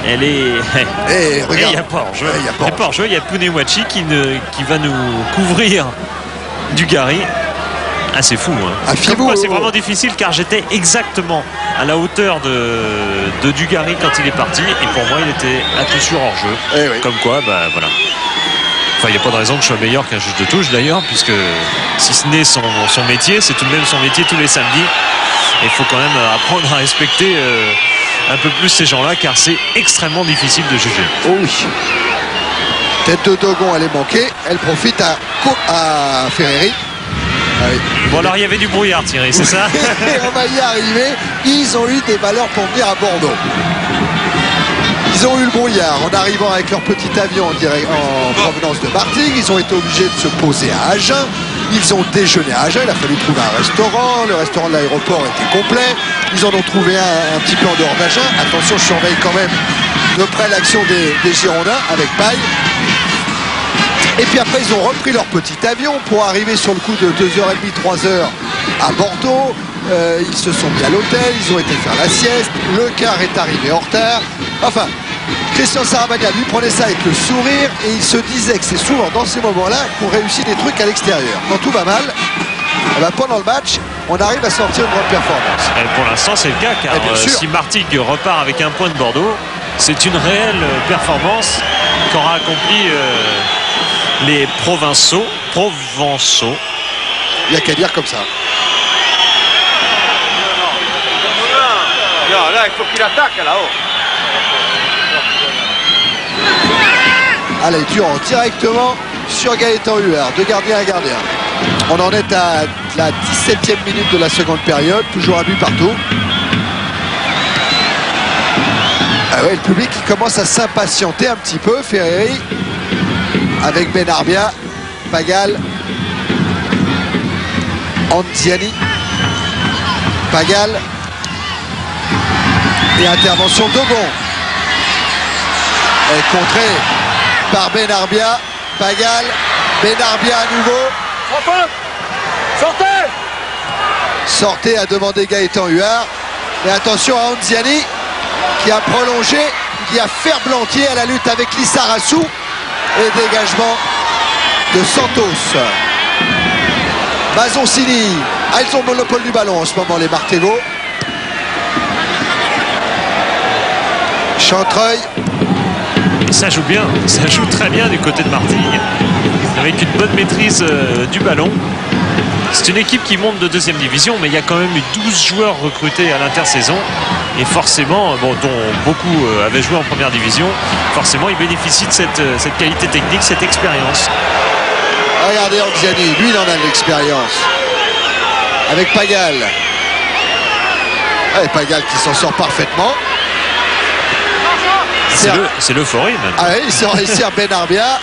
[SPEAKER 1] elle est...
[SPEAKER 3] regarde.
[SPEAKER 1] Il n'y a pas en jeu. Il y a Punewachi qui va nous couvrir Dugarry. Ah, c'est fou. Hein. C'est vraiment difficile car j'étais exactement à la hauteur de Dugarry quand il est parti. Et pour moi, il était à tout sûr hors jeu. Comme quoi, voilà. Enfin, il n'y a pas de raison que je sois meilleur qu'un juge de touche d'ailleurs, puisque si ce n'est son métier, c'est tout de même son métier tous les samedis. Et il faut quand même apprendre à respecter un peu plus ces gens-là, car c'est extrêmement difficile de juger.
[SPEAKER 3] Oh oui. Tête de Dogon, elle est manquée. Elle profite à Ferreri.
[SPEAKER 1] Ah oui. Bon, alors il y avait du brouillard, Thierry, c'est ça?
[SPEAKER 3] On va y arriver. Ils ont eu des valeurs pour venir à Bordeaux. Ils ont eu le brouillard en arrivant avec leur petit avion en provenance de Martigues. Ils ont été obligés de se poser à Agen. Ils ont déjeuné à Agen. Il a fallu trouver un restaurant. Le restaurant de l'aéroport était complet. Ils en ont trouvé un petit peu en dehors d'Agen. Attention, je surveille quand même de près l'action des Girondins avec Paille. Et puis après, ils ont repris leur petit avion pour arriver sur le coup de 2h30, 3h à Bordeaux. Ils se sont mis à l'hôtel, ils ont été faire la sieste. Le car est arrivé en retard. Enfin, Christian Sarabagna lui prenait ça avec le sourire et il se disait que c'est souvent dans ces moments-là qu'on réussit des trucs à l'extérieur. Quand tout va mal, pendant le match, on arrive à sortir une bonne performance.
[SPEAKER 1] Et pour l'instant, c'est le cas, car si Martigues repart avec un point de Bordeaux, c'est une réelle performance qu'aura accompli les Provençaux.
[SPEAKER 3] Il n'y a qu'à dire comme ça.
[SPEAKER 5] Là, il faut qu'il attaque là-haut.
[SPEAKER 3] Allez, Durand directement sur Gaëtan Huard, de gardien à gardien. On en est à la 17e minute de la seconde période, toujours un but partout. Ah ouais, le public qui commence à s'impatienter un petit peu. Ferreri avec Benarbia, Pagal, Anziani, Pagal et intervention d'Ogon. Et contré par Benarbia, Pagal, Benarbia à nouveau. Sortez à demander Gaëtan Huard. Mais attention à Anziani qui a prolongé, qui a ferblantier à la lutte avec Lissarassou. Et dégagement de Santos. Mazoncini. Ils ont le monopole du ballon en ce moment, les Martévaux. Chantreuil.
[SPEAKER 1] Ça joue bien, ça joue très bien du côté de Martigues, avec une bonne maîtrise du ballon. C'est une équipe qui monte de deuxième division, mais il y a quand même eu 12 joueurs recrutés à l'intersaison. Et forcément, dont beaucoup avaient joué en première division, forcément ils bénéficient de cette qualité technique, cette expérience.
[SPEAKER 3] Regardez Anziani, lui il en a de l'expérience. Avec Pagal. Et Pagal qui s'en sort parfaitement.
[SPEAKER 1] C'est l'euphorie même.
[SPEAKER 3] Ah oui, il se réussit à Benarbia.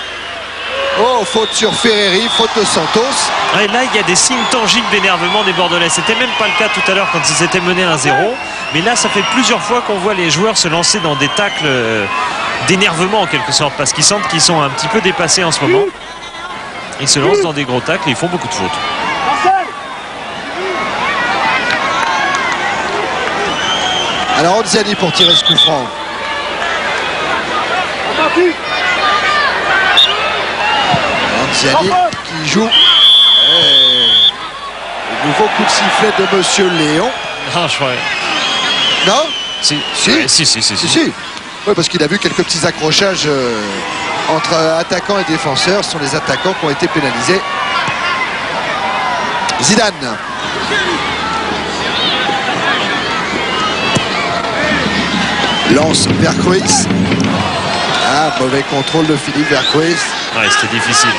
[SPEAKER 3] Oh, faute sur Ferreri, faute de Santos.
[SPEAKER 1] Et là, il y a des signes tangibles d'énervement des Bordelais. C'était même pas le cas tout à l'heure quand ils étaient menés 1-0. Mais là, ça fait plusieurs fois qu'on voit les joueurs se lancer dans des tacles d'énervement en quelque sorte, parce qu'ils sentent qu'ils sont un petit peu dépassés en ce moment. Ils se lancent dans des gros tacles et ils font beaucoup de fautes.
[SPEAKER 3] Alors Anziani pour tirer ce coup franc. Anziani qui joue. Le nouveau coup de sifflet de Monsieur Léon.
[SPEAKER 1] Ah, je crois.
[SPEAKER 3] Non?
[SPEAKER 1] Si.
[SPEAKER 3] Oui, parce qu'il a vu quelques petits accrochages entre attaquants et défenseurs. Ce sont les attaquants qui ont été pénalisés. Zidane. Lance Vercruz. Ah, mauvais contrôle de Philippe Vercruz.
[SPEAKER 1] Ouais, c'était difficile.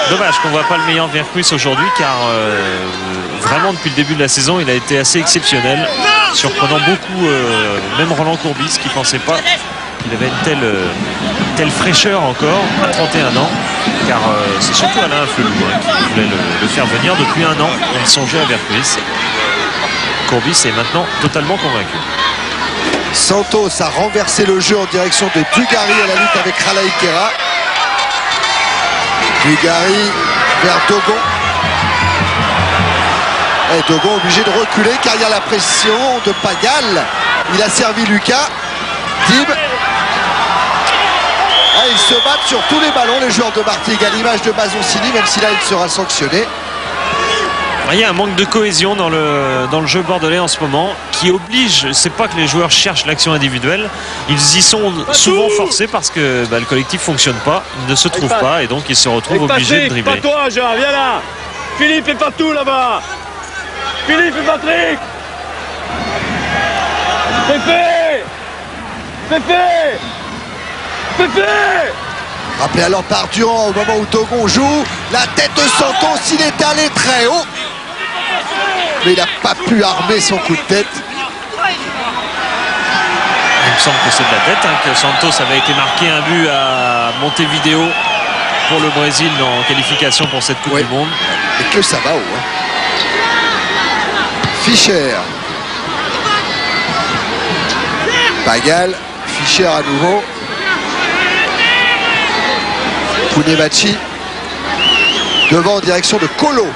[SPEAKER 1] Dommage qu'on ne voit pas le meilleur Vercruz aujourd'hui, car vraiment depuis le début de la saison il a été assez exceptionnel, surprenant beaucoup même Roland Courbis qui ne pensait pas qu'il avait une telle fraîcheur encore à 31 ans, car c'est surtout Alain Flelou qui voulait le faire venir depuis 1 an. Il songeait à Vercruis. Courbis est maintenant totalement convaincu.
[SPEAKER 3] Santos a renversé le jeu en direction de Dugarry à la lutte avec Ralaï Kera. Dugarry vers Dogon. Et Dogon obligé de reculer car il y a la pression de Pagal. Il a servi Lucas. Dib. Ils se battent sur tous les ballons, les joueurs de Martigues, à l'image de Mazoncini, même si là il sera sanctionné.
[SPEAKER 1] Il y a un manque de cohésion dans le jeu bordelais en ce moment qui oblige, c'est pas que les joueurs cherchent l'action individuelle, ils y sont souvent forcés parce que le collectif fonctionne pas, ne se trouve pas et donc ils se retrouvent obligés de dribbler.
[SPEAKER 12] Pas toi, Jean, viens là. Philippe et Patou là-bas. Philippe et Patrick. Pépé. Pépé. Pépé.
[SPEAKER 3] Rappelez alors par Durand au moment où Dogon joue. La tête de Santos, il est allé très haut. Mais il n'a pas pu armer son coup de tête.
[SPEAKER 1] Il me semble que c'est de la tête, que Santos avait été marqué un but à Montevideo pour le Brésil en qualification pour cette Coupe du Monde.
[SPEAKER 3] Et que ça va haut. Fischer. Pagal. Fischer à nouveau. Pounevachi devant en direction de Colo.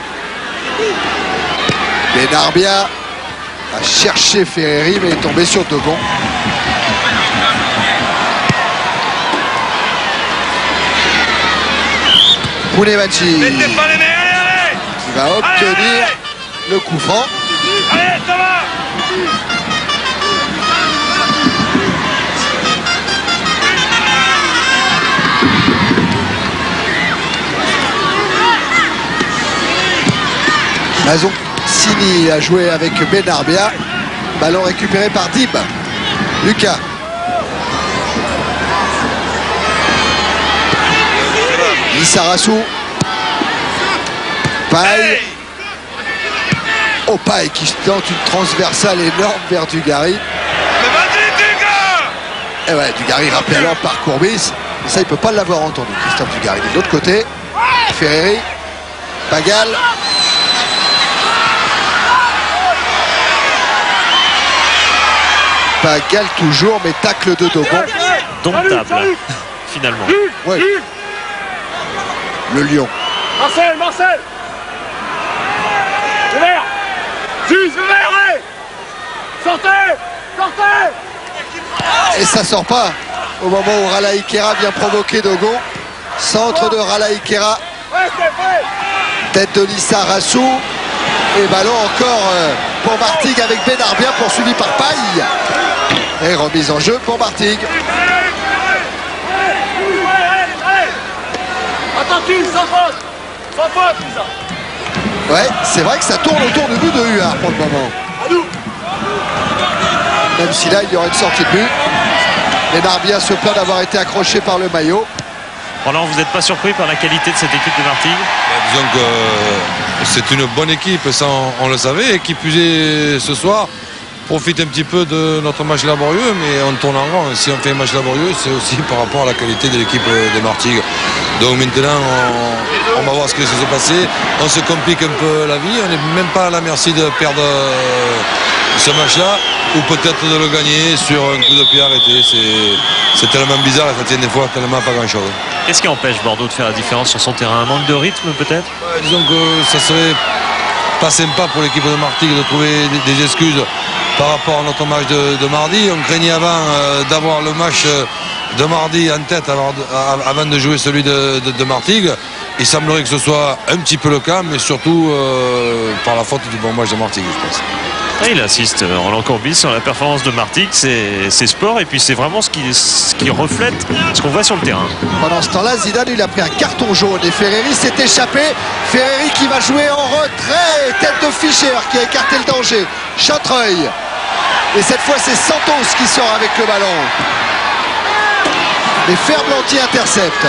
[SPEAKER 3] Benarbia a cherché Ferreri mais est tombé sur Dogon. Pounevachi qui va obtenir le coup franc.
[SPEAKER 12] Allez, ça va.
[SPEAKER 3] Mazoncini a joué avec Benarbia. Ballon récupéré par Dib. Lucas. Lissarassou. Paille. Oh, Paille qui tente une transversale énorme vers Dugarry. Et ouais, Dugarry rappelé alors par Courbis. Mais ça, il ne peut pas l'avoir entendu, Christophe Dugarry. De l'autre côté, Ferreri. Pagal. Pagal toujours, mais tacle de Dogon.
[SPEAKER 1] Domptable, finalement.
[SPEAKER 3] Ouais. Le Lion.
[SPEAKER 12] Marcel Vert. Juste vert. Sortez.
[SPEAKER 3] Et ça sort pas au moment où Ralaï Kera vient provoquer Dogon. Centre de Ralaï Kera. Tête de Lissarassou. Et ballon encore pour Martigues avec Benarbia poursuivi par Paille. Et remise en jeu pour Martigues.
[SPEAKER 12] Attention, sans faute,
[SPEAKER 3] Ouais, c'est vrai que ça tourne autour du but de Huard pour le moment. Même si là, il y aura une sortie de but. Benarbia se plaint d'avoir été accroché par le maillot.
[SPEAKER 1] Alors, vous n'êtes pas surpris par la qualité de cette équipe de Martigues?
[SPEAKER 4] Disons que c'est une bonne équipe, ça on le savait, et qui plus est ce soir profite un petit peu de notre match laborieux, mais on tourne en rond. Si on fait un match laborieux, c'est aussi par rapport à la qualité de l'équipe de Martigues. Donc maintenant, on va voir ce qui va se passer. On se complique un peu la vie, on n'est même pas à la merci de perdre ce match-là, ou peut-être de le gagner sur un coup de pied arrêté. C'est tellement bizarre, ça tient des fois tellement pas grand-chose.
[SPEAKER 1] Qu'est-ce qui empêche Bordeaux de faire la différence sur son terrain? Un manque de rythme peut-être?
[SPEAKER 4] Disons que ça serait pas sympa pour l'équipe de Martigues de trouver des excuses par rapport à notre match de mardi. On craignait avant d'avoir le match de mardi en tête avant de jouer celui de Martigues. Il semblerait que ce soit un petit peu le cas, mais surtout par la faute du bon match de Martigues, je pense.
[SPEAKER 1] Il insiste, Roland Courbis, sur la performance de Martigues, c'est sport et puis c'est vraiment ce qui reflète ce qu'on voit sur le terrain.
[SPEAKER 3] Pendant ce temps-là, Zidane il a pris un carton jaune et Ferreri s'est échappé. Ferreri qui va jouer en retrait. Tête de Fischer qui a écarté le danger. Chatreuil. Et cette fois c'est Santos qui sort avec le ballon. Et Ferblanti intercepte.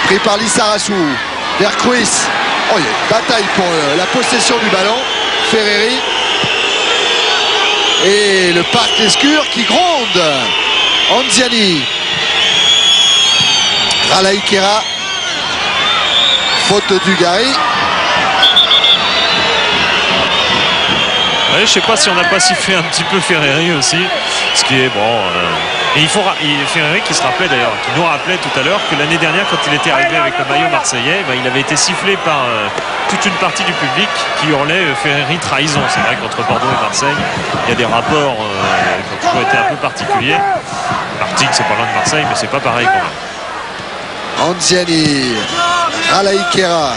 [SPEAKER 3] Pris par Lissarassou. Vercruis. Oh, il y a une bataille pour la possession du ballon. Ferreri. Et le parc Lescure qui gronde. Anziani. Ralaï Kera. Faute de Dugarry.
[SPEAKER 1] Ouais, je sais pas si on n'a pas sifflé un petit peu Ferreri aussi, ce qui est bon. Et Ferreri qui se rappelait d'ailleurs, qui nous rappelait tout à l'heure que l'année dernière, quand il était arrivé avec le maillot marseillais, il avait été sifflé par toute une partie du public qui hurlait Ferreri trahison. C'est vrai qu'entre Bordeaux et Marseille, il y a des rapports qui ont toujours été un peu particuliers. Martigues, c'est pas loin de Marseille, mais c'est pas pareil quand même.
[SPEAKER 3] Anziani. Ralaï Kera.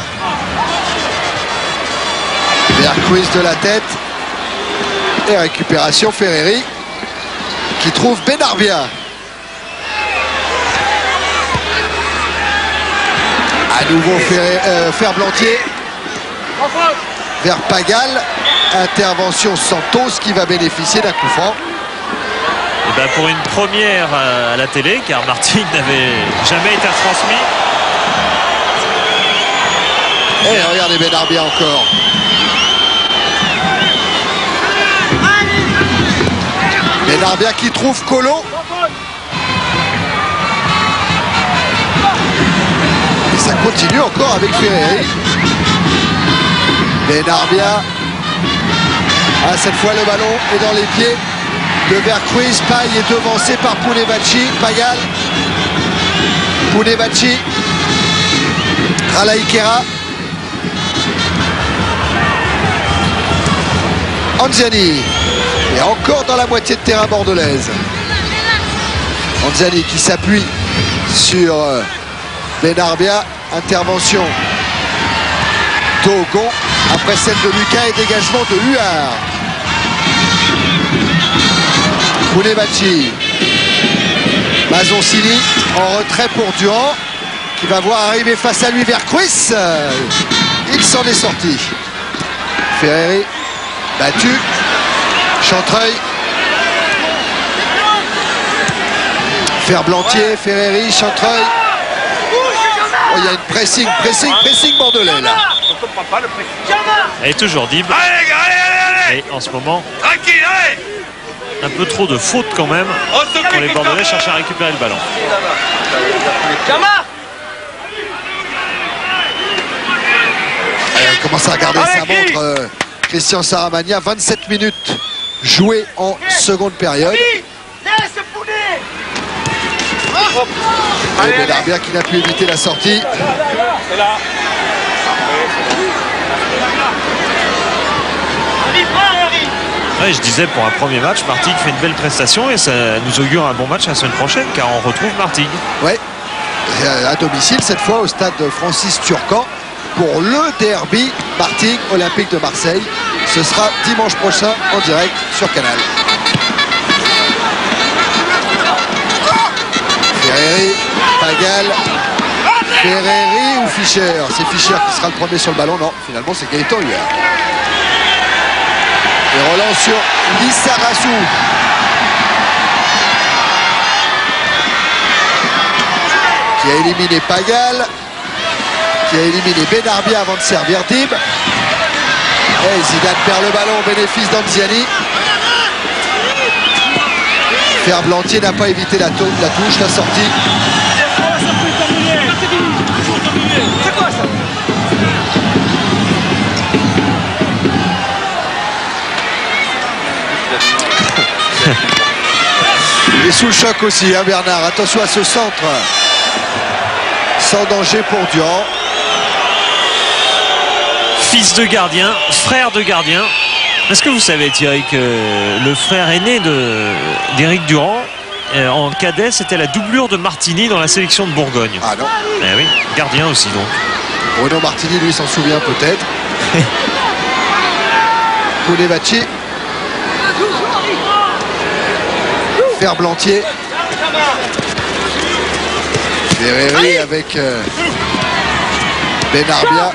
[SPEAKER 3] Vercruis de la tête. Et récupération Ferreri qui trouve Benarbia. À nouveau Ferblantier vers Pagal. Intervention Santos qui va bénéficier d'un coup franc.
[SPEAKER 1] Et ben pour une première à la télé, car Martigues n'avait jamais été retransmis.
[SPEAKER 3] Et regardez Benarbia encore. Benarbia qui trouve Colo. Et ça continue encore avec Ferreri. Benarbia. Ah, cette fois le ballon est dans les pieds de Vercruis. Paille est devancé par Pounevaci. Pagal. Pounevaci. Ralaï Kera. Anziani. Et encore dans la moitié de terrain bordelaise. Anziani qui s'appuie sur Benarbia. Intervention d'Ogon après celle de Lucas et dégagement de Huard. Pounevaci. Mazoncini en retrait pour Durand qui va voir arriver face à lui Vercruis. Il s'en est sorti. Ferreri battu. Chantreuil. Ferblantier, Ferreri, Chantreuil. Oh, il y a une pressing bordelais là.
[SPEAKER 1] Elle est toujours Dib. Et en ce moment, un peu trop de fautes quand même quand les Bordelais cherchent à récupérer le ballon.
[SPEAKER 3] On commence à regarder sa montre. Christian Saramagna, 27 minutes jouées en seconde période. Et Benarbia qui n'a pu éviter la sortie.
[SPEAKER 1] Ouais, je disais pour un premier match, Martigues fait une belle prestation et ça nous augure un bon match la semaine prochaine car on retrouve Martigues.
[SPEAKER 3] Ouais, à domicile cette fois au stade Francis Turcan pour le derby Martigues Olympique de Marseille. Ce sera dimanche prochain en direct sur Canal. Ferreri, Pagal, Ferreri ou Fischer? C'est Fischer qui sera le premier sur le ballon. Non, finalement c'est Gaëtan Huard. Et relance sur Lissarassou. Qui a éliminé Pagal. Qui a éliminé Benarbia avant de servir Dib. Et Zidane perd le ballon au bénéfice d'Anziani. Ferblantier n'a pas évité la touche, la sortie. Il est sous le choc aussi, hein, Bernard. Attention à ce centre. Sans danger pour Durand.
[SPEAKER 1] Fils de gardien, frère de gardien. Est-ce que vous savez, Thierry, que le frère aîné d'Éric Durand, en cadet, c'était la doublure de Martini dans la sélection de Bourgogne?
[SPEAKER 3] Ah non.
[SPEAKER 1] Eh oui, gardien aussi donc.
[SPEAKER 3] Bruno Martini, lui, s'en souvient peut-être. Pounevaci. Ferblantier. Ferreri avec Benarbia.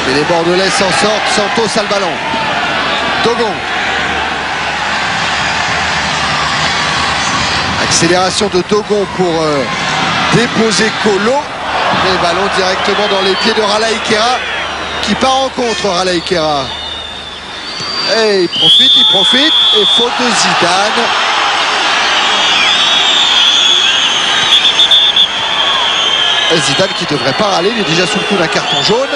[SPEAKER 3] Et les Bordelais s'en sortent. Santos a le ballon. Dogon. Accélération de Dogon pour déposer Colo. Et ballon directement dans les pieds de Ralaï Kera qui part en contre. Ralaï Kera. Et il profite. Et faute de Zidane. Zidane qui ne devrait pas râler, il est déjà sous le coup d'un carton jaune.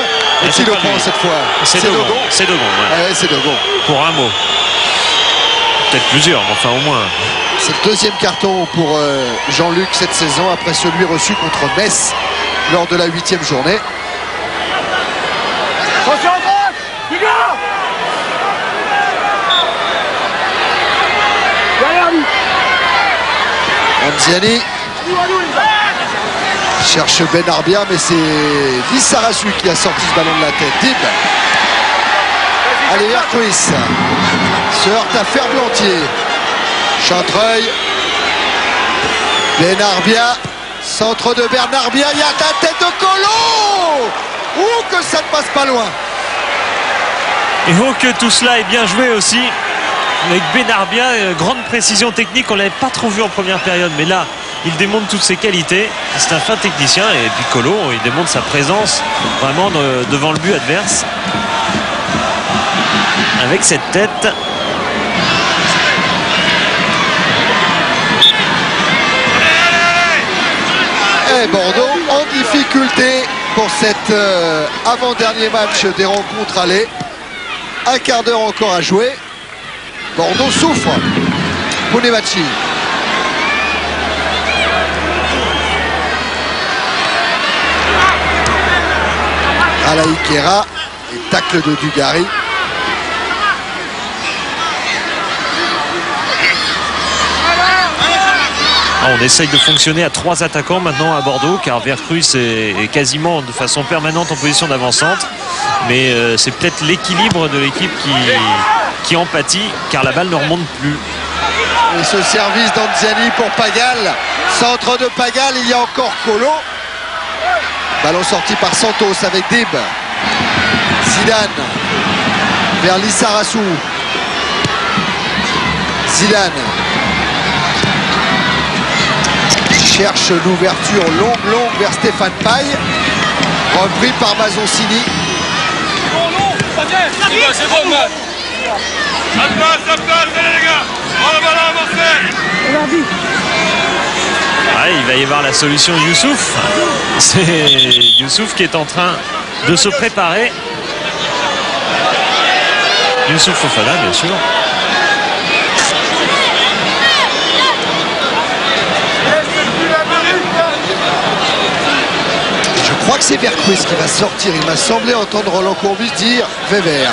[SPEAKER 3] Et qui le prend cette fois?
[SPEAKER 1] C'est Dogon. C'est Dogon. Ouais.
[SPEAKER 3] Ouais, c'est Dogon.
[SPEAKER 1] Pour un mot. Peut-être plusieurs, mais enfin au moins.
[SPEAKER 3] C'est le deuxième carton pour Jean-Luc cette saison, après celui reçu contre Metz lors de la 8e journée.
[SPEAKER 12] Attention à droite, Hugo! Derrière lui.
[SPEAKER 3] Anziani cherche Benarbia, mais c'est Lissarasu qui a sorti ce ballon de la tête. Dib. Allez, Vercruis se heurte à Ferblantier. Chantreuil. Benarbia. Centre de Bernarbia. Il y a la tête de Collot. Ouh, que ça ne passe pas loin.
[SPEAKER 1] Et oh, que tout cela est bien joué aussi. Avec Benarbia, grande précision technique. On ne l'avait pas trop vu en première période, mais là, il démontre toutes ses qualités. C'est un fin technicien. Et puis Collot, il démontre sa présence vraiment devant le but adverse. Avec cette tête.
[SPEAKER 3] Et Bordeaux en difficulté pour cet avant-dernier match des rencontres allées. Un quart d'heure encore à jouer. Bordeaux souffre. Bonevaci. Alaïkera et tacle de Dugarry.
[SPEAKER 1] On essaye de fonctionner à 3 attaquants maintenant à Bordeaux, car Vercruis est quasiment de façon permanente en position d'avant-centre. Mais c'est peut-être l'équilibre de l'équipe qui en pâtit, car la balle ne remonte plus.
[SPEAKER 3] Et ce service d'Anziani pour Pagal. Centre de Pagal, il y a encore Collot. Ballon sorti par Santos avec Dib. Zidane vers Lissarasu. Zidane cherche l'ouverture longue vers Stéphane Paille. Repris par Mazoncini.
[SPEAKER 12] C'est bon, man. Ça passe, allez les gars. On va avancer.
[SPEAKER 1] Ouais, il va y avoir la solution Youssouf. C'est Youssouf qui est en train de se préparer. Youssouf Fofana, bien sûr.
[SPEAKER 3] Je crois que c'est Vercruis qui va sortir. Il m'a semblé entendre Roland Courbis dire Weber.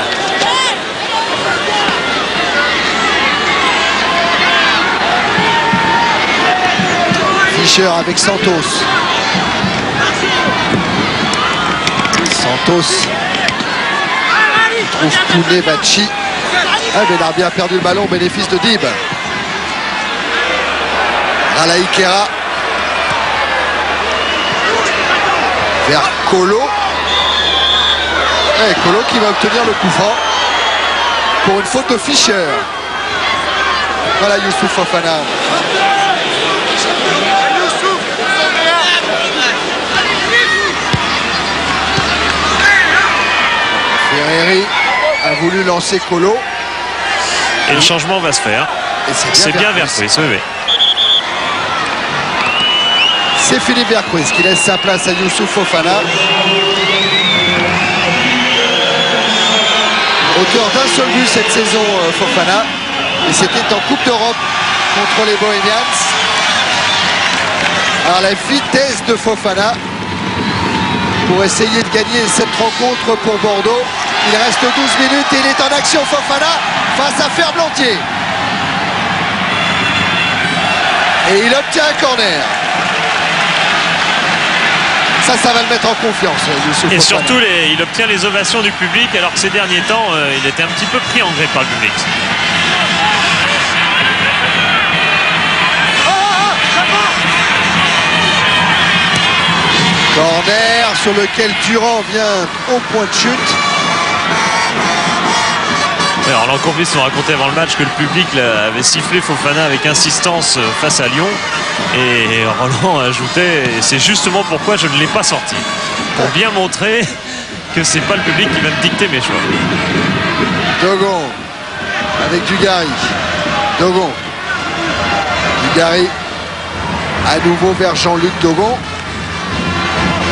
[SPEAKER 3] Fischer avec Santos. Santos trouve Bonevaci. Benarbia a perdu le ballon au bénéfice de Dib. Alaïkera vers Collot. Et Collot qui va obtenir le coup franc pour une faute de Fischer. Voilà Youssouf Fofana. Ferreri a voulu lancer Collot.
[SPEAKER 1] Et le changement va se faire. C'est bien Vercruis. Oui.
[SPEAKER 3] C'est Philippe Vercruis qui laisse sa place à Youssouf Fofana. Auteur d'un seul but cette saison, Fofana. Et c'était en Coupe d'Europe contre les Bohemians. Alors la vitesse de Fofana pour essayer de gagner cette rencontre pour Bordeaux. Il reste 12 minutes et il est en action, Fofana, face à Ferblantier. Et il obtient un corner. Ça va le mettre en confiance, Youssouf
[SPEAKER 1] Et
[SPEAKER 3] Fofana.
[SPEAKER 1] surtout, il obtient les ovations du public, alors que ces derniers temps, il était un petit peu pris en grippe par le public.
[SPEAKER 3] Corner sur lequel Durand vient au point de chute.
[SPEAKER 1] Ouais, Roland Courbis nous racontait avant le match que le public avait sifflé Fofana avec insistance face à Lyon. Et Roland ajoutait, c'est justement pourquoi je ne l'ai pas sorti. Pour bien montrer que c'est pas le public qui va me dicter mes choix.
[SPEAKER 3] Dogon avec Dugarry. Dogon. Dugarry à nouveau vers Jean-Luc Dogon.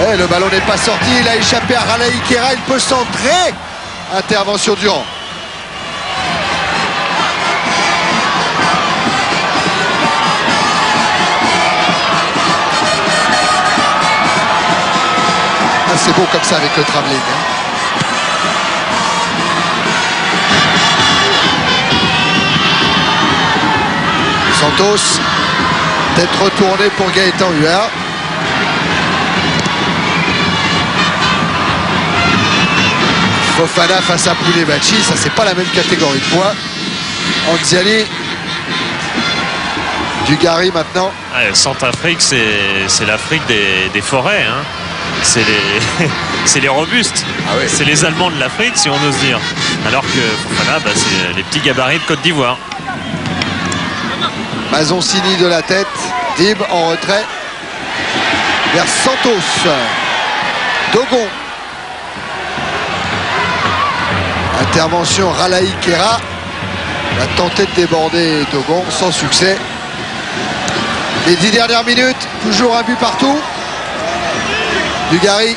[SPEAKER 3] Et le ballon n'est pas sorti, il a échappé à Ralaï Kera, il peut centrer. Intervention Durand. Ah, c'est beau comme ça avec le travelling. Hein. Santos, tête retournée pour Gaëtan Huard. Fofana face à Poulevachi, ça c'est pas la même catégorie de poids. Anziani, Dugarry maintenant.
[SPEAKER 1] Ouais, Centrafrique, c'est l'Afrique des forêts. Hein. C'est les robustes.
[SPEAKER 3] Ah ouais.
[SPEAKER 1] C'est les Allemands de l'Afrique, si on ose dire. Alors que Fofana, bah, c'est les petits gabarits de Côte d'Ivoire.
[SPEAKER 3] Mazoncini de la tête, Dib en retrait vers Santos. Dogon. Intervention Ralaï Kera. Il a tenté de déborder Dogon sans succès. Les 10 dernières minutes, toujours un but partout. Dugarry.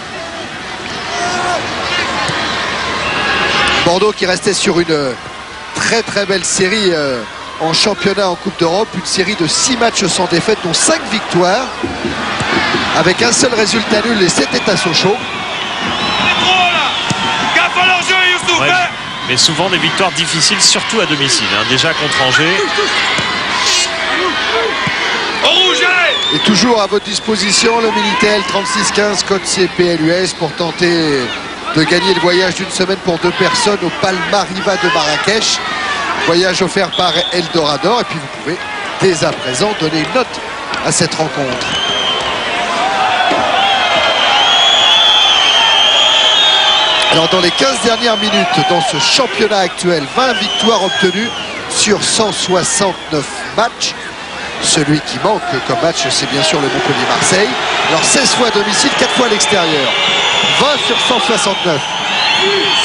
[SPEAKER 3] Bordeaux qui restait sur une très belle série en championnat, en Coupe d'Europe. Une série de 6 matchs sans défaite, dont 5 victoires. Avec un seul résultat nul et 7 états Sochaux.
[SPEAKER 1] Ouais, mais souvent des victoires difficiles, surtout à domicile. Hein. Déjà contre Angers.
[SPEAKER 3] Et toujours à votre disposition le Minitel 3615 code CPLUS pour tenter de gagner le voyage d'une semaine pour 2 personnes au Palma Riva de Marrakech. Voyage offert par Eldorador. Et puis vous pouvez dès à présent donner une note à cette rencontre. Alors dans les 15 dernières minutes dans ce championnat actuel, 20 victoires obtenues sur 169 matchs. Celui qui manque comme match, c'est bien sûr le Montpellier-Marseille. Alors 16 fois à domicile, 4 fois à l'extérieur. 20 sur 169.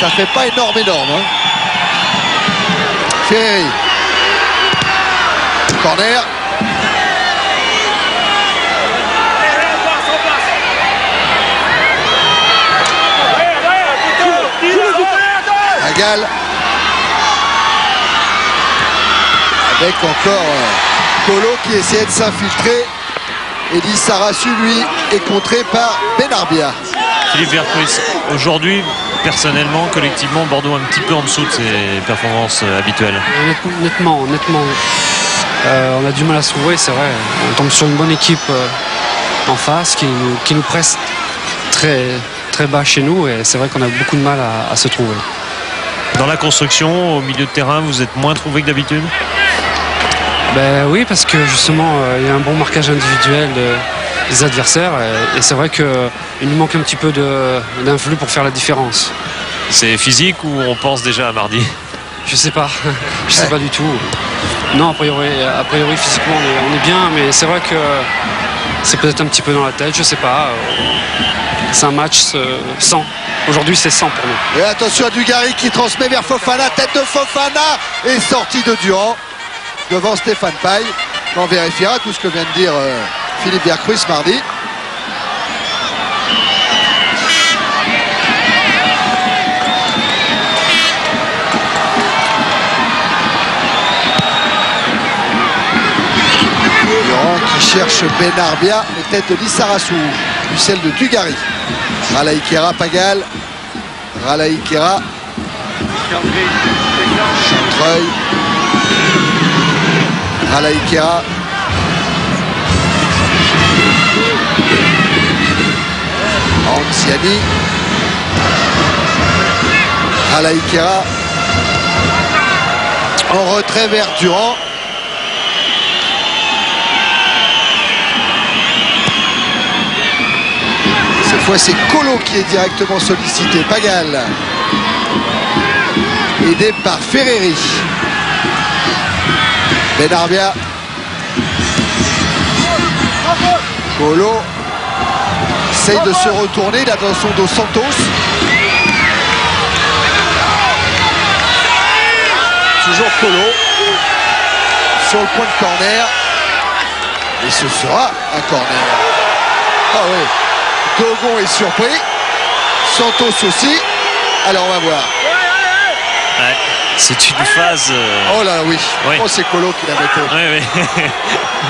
[SPEAKER 3] Ça fait pas énorme. Hein. Ferreri. Corner. Agal. Avec encore Colo qui essayait de s'infiltrer. Elie Sarasu, lui, est contré par Benarbia.
[SPEAKER 1] Philippe Vercruis, aujourd'hui, personnellement, collectivement, Bordeaux un petit peu en dessous de ses performances habituelles.
[SPEAKER 13] Nettement. On a du mal à se trouver, c'est vrai. On tombe sur une bonne équipe en face qui nous presse très bas chez nous et c'est vrai qu'on a beaucoup de mal à se trouver.
[SPEAKER 1] Dans la construction, au milieu de terrain, vous êtes moins trouvé que d'habitude?
[SPEAKER 13] Ben oui, parce que justement, il y a un bon marquage individuel des adversaires et c'est vrai qu'il nous manque un petit peu d'influx pour faire la différence.
[SPEAKER 1] C'est physique ou on pense déjà à mardi?
[SPEAKER 13] Je sais pas, je sais pas du tout. Non, a priori physiquement on est bien, mais c'est vrai que c'est peut-être un petit peu dans la tête, je sais pas. C'est un match 100. Aujourd'hui c'est 100 pour nous.
[SPEAKER 3] Et attention à Dugarry qui transmet vers Fofana, tête de Fofana et sortie de Durand devant Stéphane Paille. On vérifiera tout ce que vient de dire Philippe Vercruis mardi. Durand qui cherche Benarbia et tête de Lissarassou, puis celle de Dugarry. Ralaï Kera, Pagal. Ralaï Kera. Chantreuil. Ralaï Kera. Anziani. Ralaï Kera. En retrait vers Durand. Cette fois c'est Colo qui est directement sollicité. Pagal. Aidé par Ferreri. Benarbia. Colo essaye de se retourner. Il a dans son dos Santos. Toujours Colo. Sur le point de corner. Et ce sera un corner. Ah oui. Dogon est surpris. Santos aussi. Alors on va voir.
[SPEAKER 1] Ouais, c'est une phase...
[SPEAKER 3] Oh là oui.
[SPEAKER 1] Oui.
[SPEAKER 3] Oh, c'est Colo qui l'a metté.
[SPEAKER 1] Oui, oui.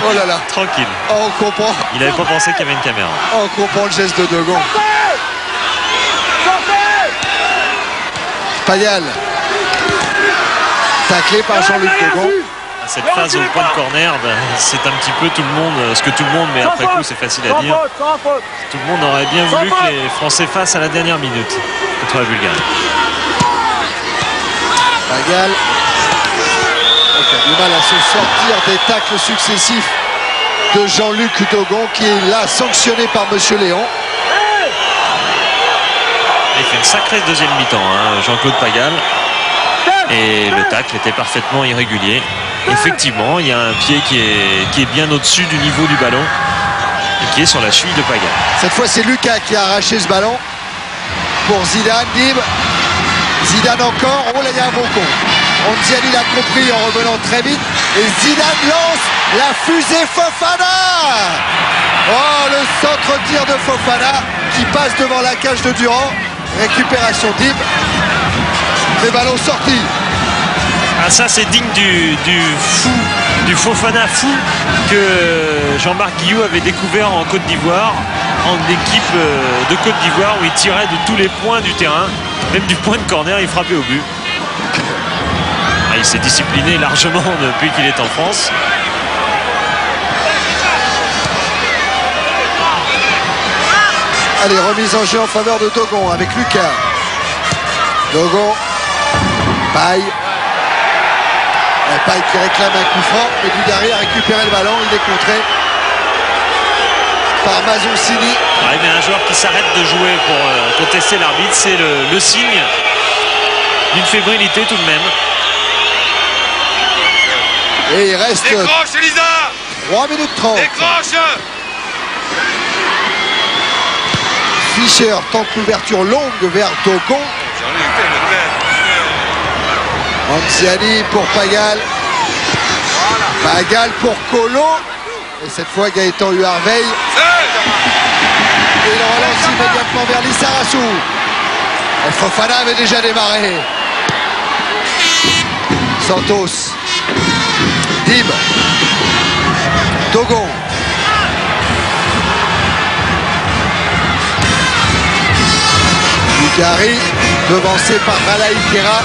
[SPEAKER 3] Oh là là.
[SPEAKER 1] Tranquille.
[SPEAKER 3] Oh, on comprend.
[SPEAKER 1] Il n'avait pas pensé qu'il y avait une caméra.
[SPEAKER 3] Oh, on comprend le geste de Dogon. Payal. Taclé par Jean-Luc Dogon.
[SPEAKER 1] Cette phase au point de corner, c'est un petit peu tout le monde, ce que tout le monde, mais après coup c'est facile à dire. Tout le monde aurait bien voulu que les Français fassent à la dernière minute contre la Bulgarie.
[SPEAKER 3] Payal. qui a du mal à se sortir des tacles successifs de Jean-Luc Dogon, qui est là sanctionné par Monsieur Léon.
[SPEAKER 1] Il fait une sacrée deuxième mi-temps, hein, Jean-Claude Pagall. Et le tacle était parfaitement irrégulier. Effectivement, il y a un pied qui est bien au-dessus du niveau du ballon et qui est sur la cheville de Pagall.
[SPEAKER 3] Cette fois, c'est Lucas qui a arraché ce ballon pour Zidane. Dib. Zidane encore. Oh là, il y a un bon con. Onziani l'a compris en revenant très vite. Et Zidane lance la fusée Fofana. Oh, le centre-tir de Fofana qui passe devant la cage de Durand. Récupération Dib. Les ballons sortis.
[SPEAKER 1] Ah, ça c'est digne du Fofana fou que Jean-Marc Guillou avait découvert en Côte d'Ivoire, en équipe de Côte d'Ivoire où il tirait de tous les points du terrain, même du point de corner, il frappait au but. Ah, il s'est discipliné largement depuis qu'il est en France.
[SPEAKER 3] Allez, remise en jeu en faveur de Dogon avec Lucas. Dogon. Paille. Paille qui réclame un coup franc, mais Dugarry a récupéré le ballon, il est contré par Mazoncini.
[SPEAKER 1] Ouais, mais un joueur qui s'arrête de jouer pour contester l'arbitre, c'est le signe d'une fébrilité tout de même.
[SPEAKER 3] Et il reste
[SPEAKER 12] Décroche, Elisa
[SPEAKER 3] 3 minutes 30.
[SPEAKER 12] Décroche.
[SPEAKER 3] Fischer tente l'ouverture longue vers Dogon. Onziani pour Pagall. Pagall pour Colo. Et cette fois Gaëtan Huarveille. Et il relance immédiatement vers Lissarassou. Et Fofana avait déjà démarré. Santos. Dib. Dogon. Dugarry devancé par Ralaï Kera.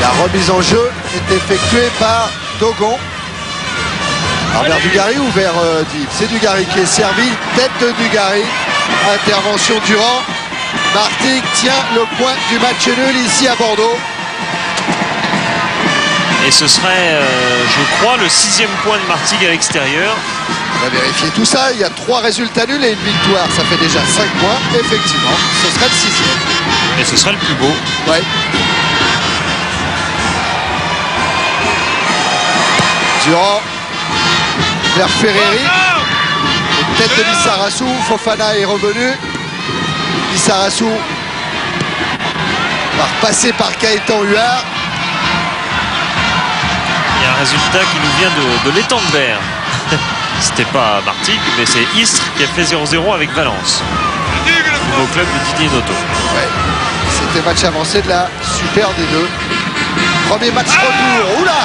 [SPEAKER 3] La remise en jeu est effectuée par Dogon. Alors vers Dugarry ou vers Dib? C'est Dugarry qui est servi. Tête de Dugarry. Intervention Durand. Martigues tient le point du match nul ici à Bordeaux.
[SPEAKER 1] Et ce serait, je crois, le 6e point de Martigues à l'extérieur.
[SPEAKER 3] On va vérifier tout ça. Il y a 3 résultats nuls et une victoire. Ça fait déjà 5 points. Effectivement, ce serait le 6e.
[SPEAKER 1] Et ce serait le plus beau.
[SPEAKER 3] Ouais. Durand vers Ferreri. Tête de Lissarassou. Fofana est revenu. Lissarassou va repasser par Gaëtan Huard.
[SPEAKER 1] Il y a un résultat qui nous vient de l'Étang-Bert. C'était pas Martigues, mais c'est Istres qui a fait 0-0 avec Valence. Au club de Didier Noto.
[SPEAKER 3] Ouais. C'était match avancé de la Super D2. Premier match retour. Oula,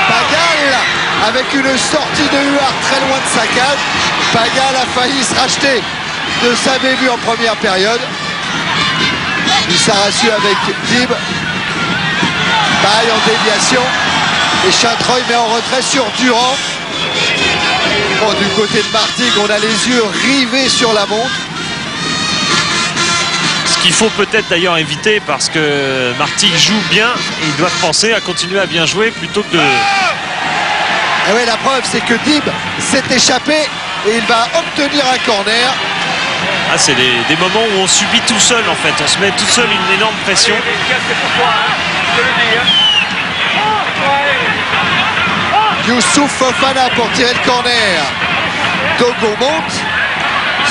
[SPEAKER 3] Pagall avec une sortie de Huard très loin de sa cage. Pagall a failli se racheter de sa bévue en première période. Lissarassou avec Dib. Paille en déviation. Et Chatreuil met en retrait sur Durand. Bon, du côté de Martigues, on a les yeux rivés sur la montre.
[SPEAKER 1] Ce qu'il faut peut-être d'ailleurs éviter, parce que Martigues joue bien et ils doivent penser à continuer à bien jouer plutôt que de...
[SPEAKER 3] Et ouais, la preuve c'est que Dib s'est échappé et il va obtenir un corner.
[SPEAKER 1] Ah, c'est des moments où on subit tout seul en fait, on se met tout seul une énorme pression.
[SPEAKER 3] Youssouf Fofana pour tirer le corner. Dogon monte.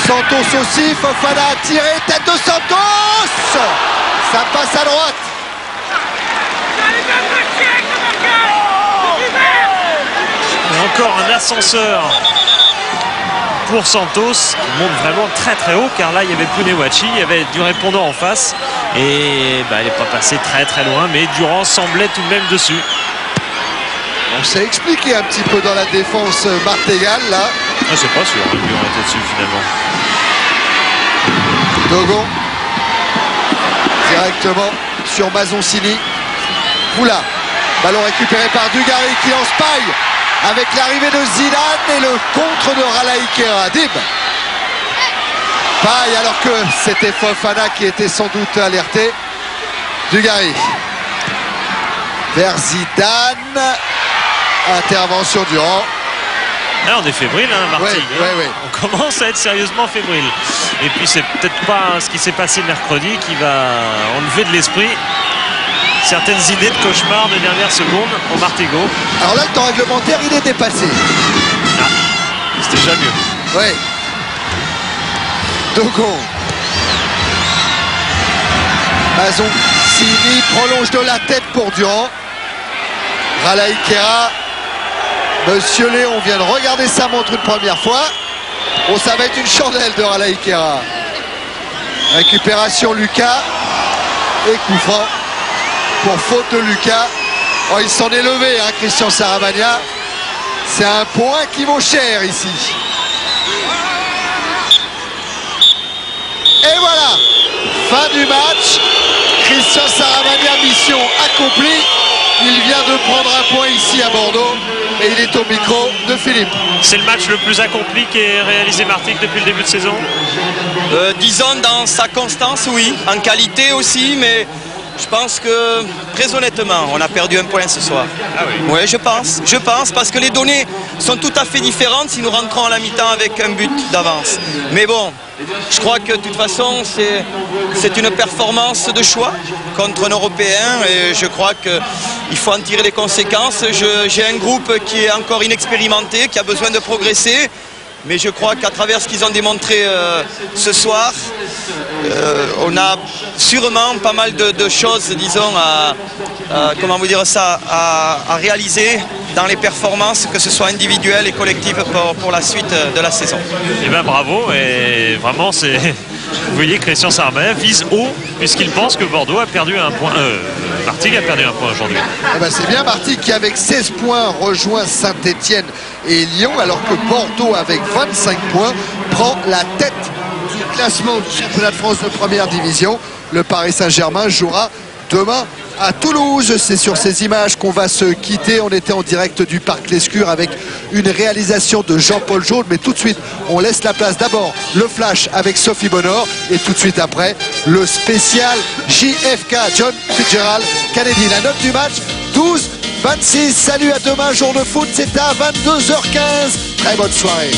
[SPEAKER 3] Santos aussi. Fofana a tiré. Tête de Santos. Ça passe à droite.
[SPEAKER 1] encore un ascenseur pour Santos qui monte vraiment très très haut, car là il y avait Punewachi, il y avait du répondant en face et elle n'est pas passée très très loin, mais Durand semblait tout de même dessus.
[SPEAKER 3] On s'est expliqué un petit peu dans la défense Martegal là.
[SPEAKER 1] Ah, c'est pas sûr, Durand était dessus finalement.
[SPEAKER 3] Dogon directement sur Mazoncini. Oula, ballon récupéré par Dugarry qui lance paille avec l'arrivée de Zidane et le contre de Ralaikera. Dib paille alors que c'était Fofana qui était sans doute alerté. Dugarry vers Zidane. Intervention Durand.
[SPEAKER 1] Là on est fébrile, hein, Martigues.
[SPEAKER 3] Ouais.
[SPEAKER 1] On commence à être sérieusement fébrile. Et puis c'est peut-être pas ce qui s'est passé mercredi qui va enlever de l'esprit certaines idées de cauchemar de dernière seconde au Martigo.
[SPEAKER 3] Alors là, le temps réglementaire, il est dépassé.
[SPEAKER 1] Ah, c'était déjà mieux.
[SPEAKER 3] Ouais. Dogon. Mazoncini prolonge de la tête pour Durand. Ralaikera. Monsieur Léon vient de regarder sa montre une première fois. Oh, ça va être une chandelle de Ralaikera. Récupération Lucas. Et coup franc pour faute de Lucas. Oh, il s'en est levé, hein, Christian Saramagna. C'est un point qui vaut cher ici. Et voilà, fin du match. Christian Saramagna, mission accomplie. Il vient de prendre un point ici à Bordeaux et il est au micro de Philippe.
[SPEAKER 1] C'est le match le plus accompli qu'ait réalisé Martigues depuis le début de saison.
[SPEAKER 7] Disons dans sa constance, oui, en qualité aussi, mais je pense que très honnêtement, on a perdu un point ce soir.
[SPEAKER 1] Ah oui.
[SPEAKER 7] Oui, je pense parce que les données sont tout à fait différentes si nous rentrons à la mi-temps avec un but d'avance. Mais bon, je crois que de toute façon, c'est une performance de choix contre un Européen et je crois qu'il faut en tirer les conséquences. J'ai un groupe qui est encore inexpérimenté, qui a besoin de progresser. Mais je crois qu'à travers ce qu'ils ont démontré ce soir, on a sûrement pas mal de choses, disons, comment vous dire ça, à réaliser dans les performances, que ce soit individuelles et collectives pour la suite de la saison.
[SPEAKER 1] Eh bien bravo, et vraiment c'est... Vous voyez, Christian Saramagna vise haut puisqu'il pense que Bordeaux a perdu un point. Martigues a perdu un point aujourd'hui.
[SPEAKER 3] Eh ben c'est bien Martigues qui avec 16 points rejoint Saint-Etienne et Lyon, alors que Bordeaux avec 25 points prend la tête du classement du championnat de France de première division. Le Paris Saint-Germain jouera demain à Toulouse. C'est sur ces images qu'on va se quitter. On était en direct du Parc Lescure avec une réalisation de Jean-Paul Jaune, mais tout de suite on laisse la place d'abord le flash avec Sophie Bonheur et tout de suite après le spécial JFK, John Fitzgerald Kennedy. La note du match 12-26. Salut, à demain, jour de foot, c'est à 22h15. Très bonne soirée.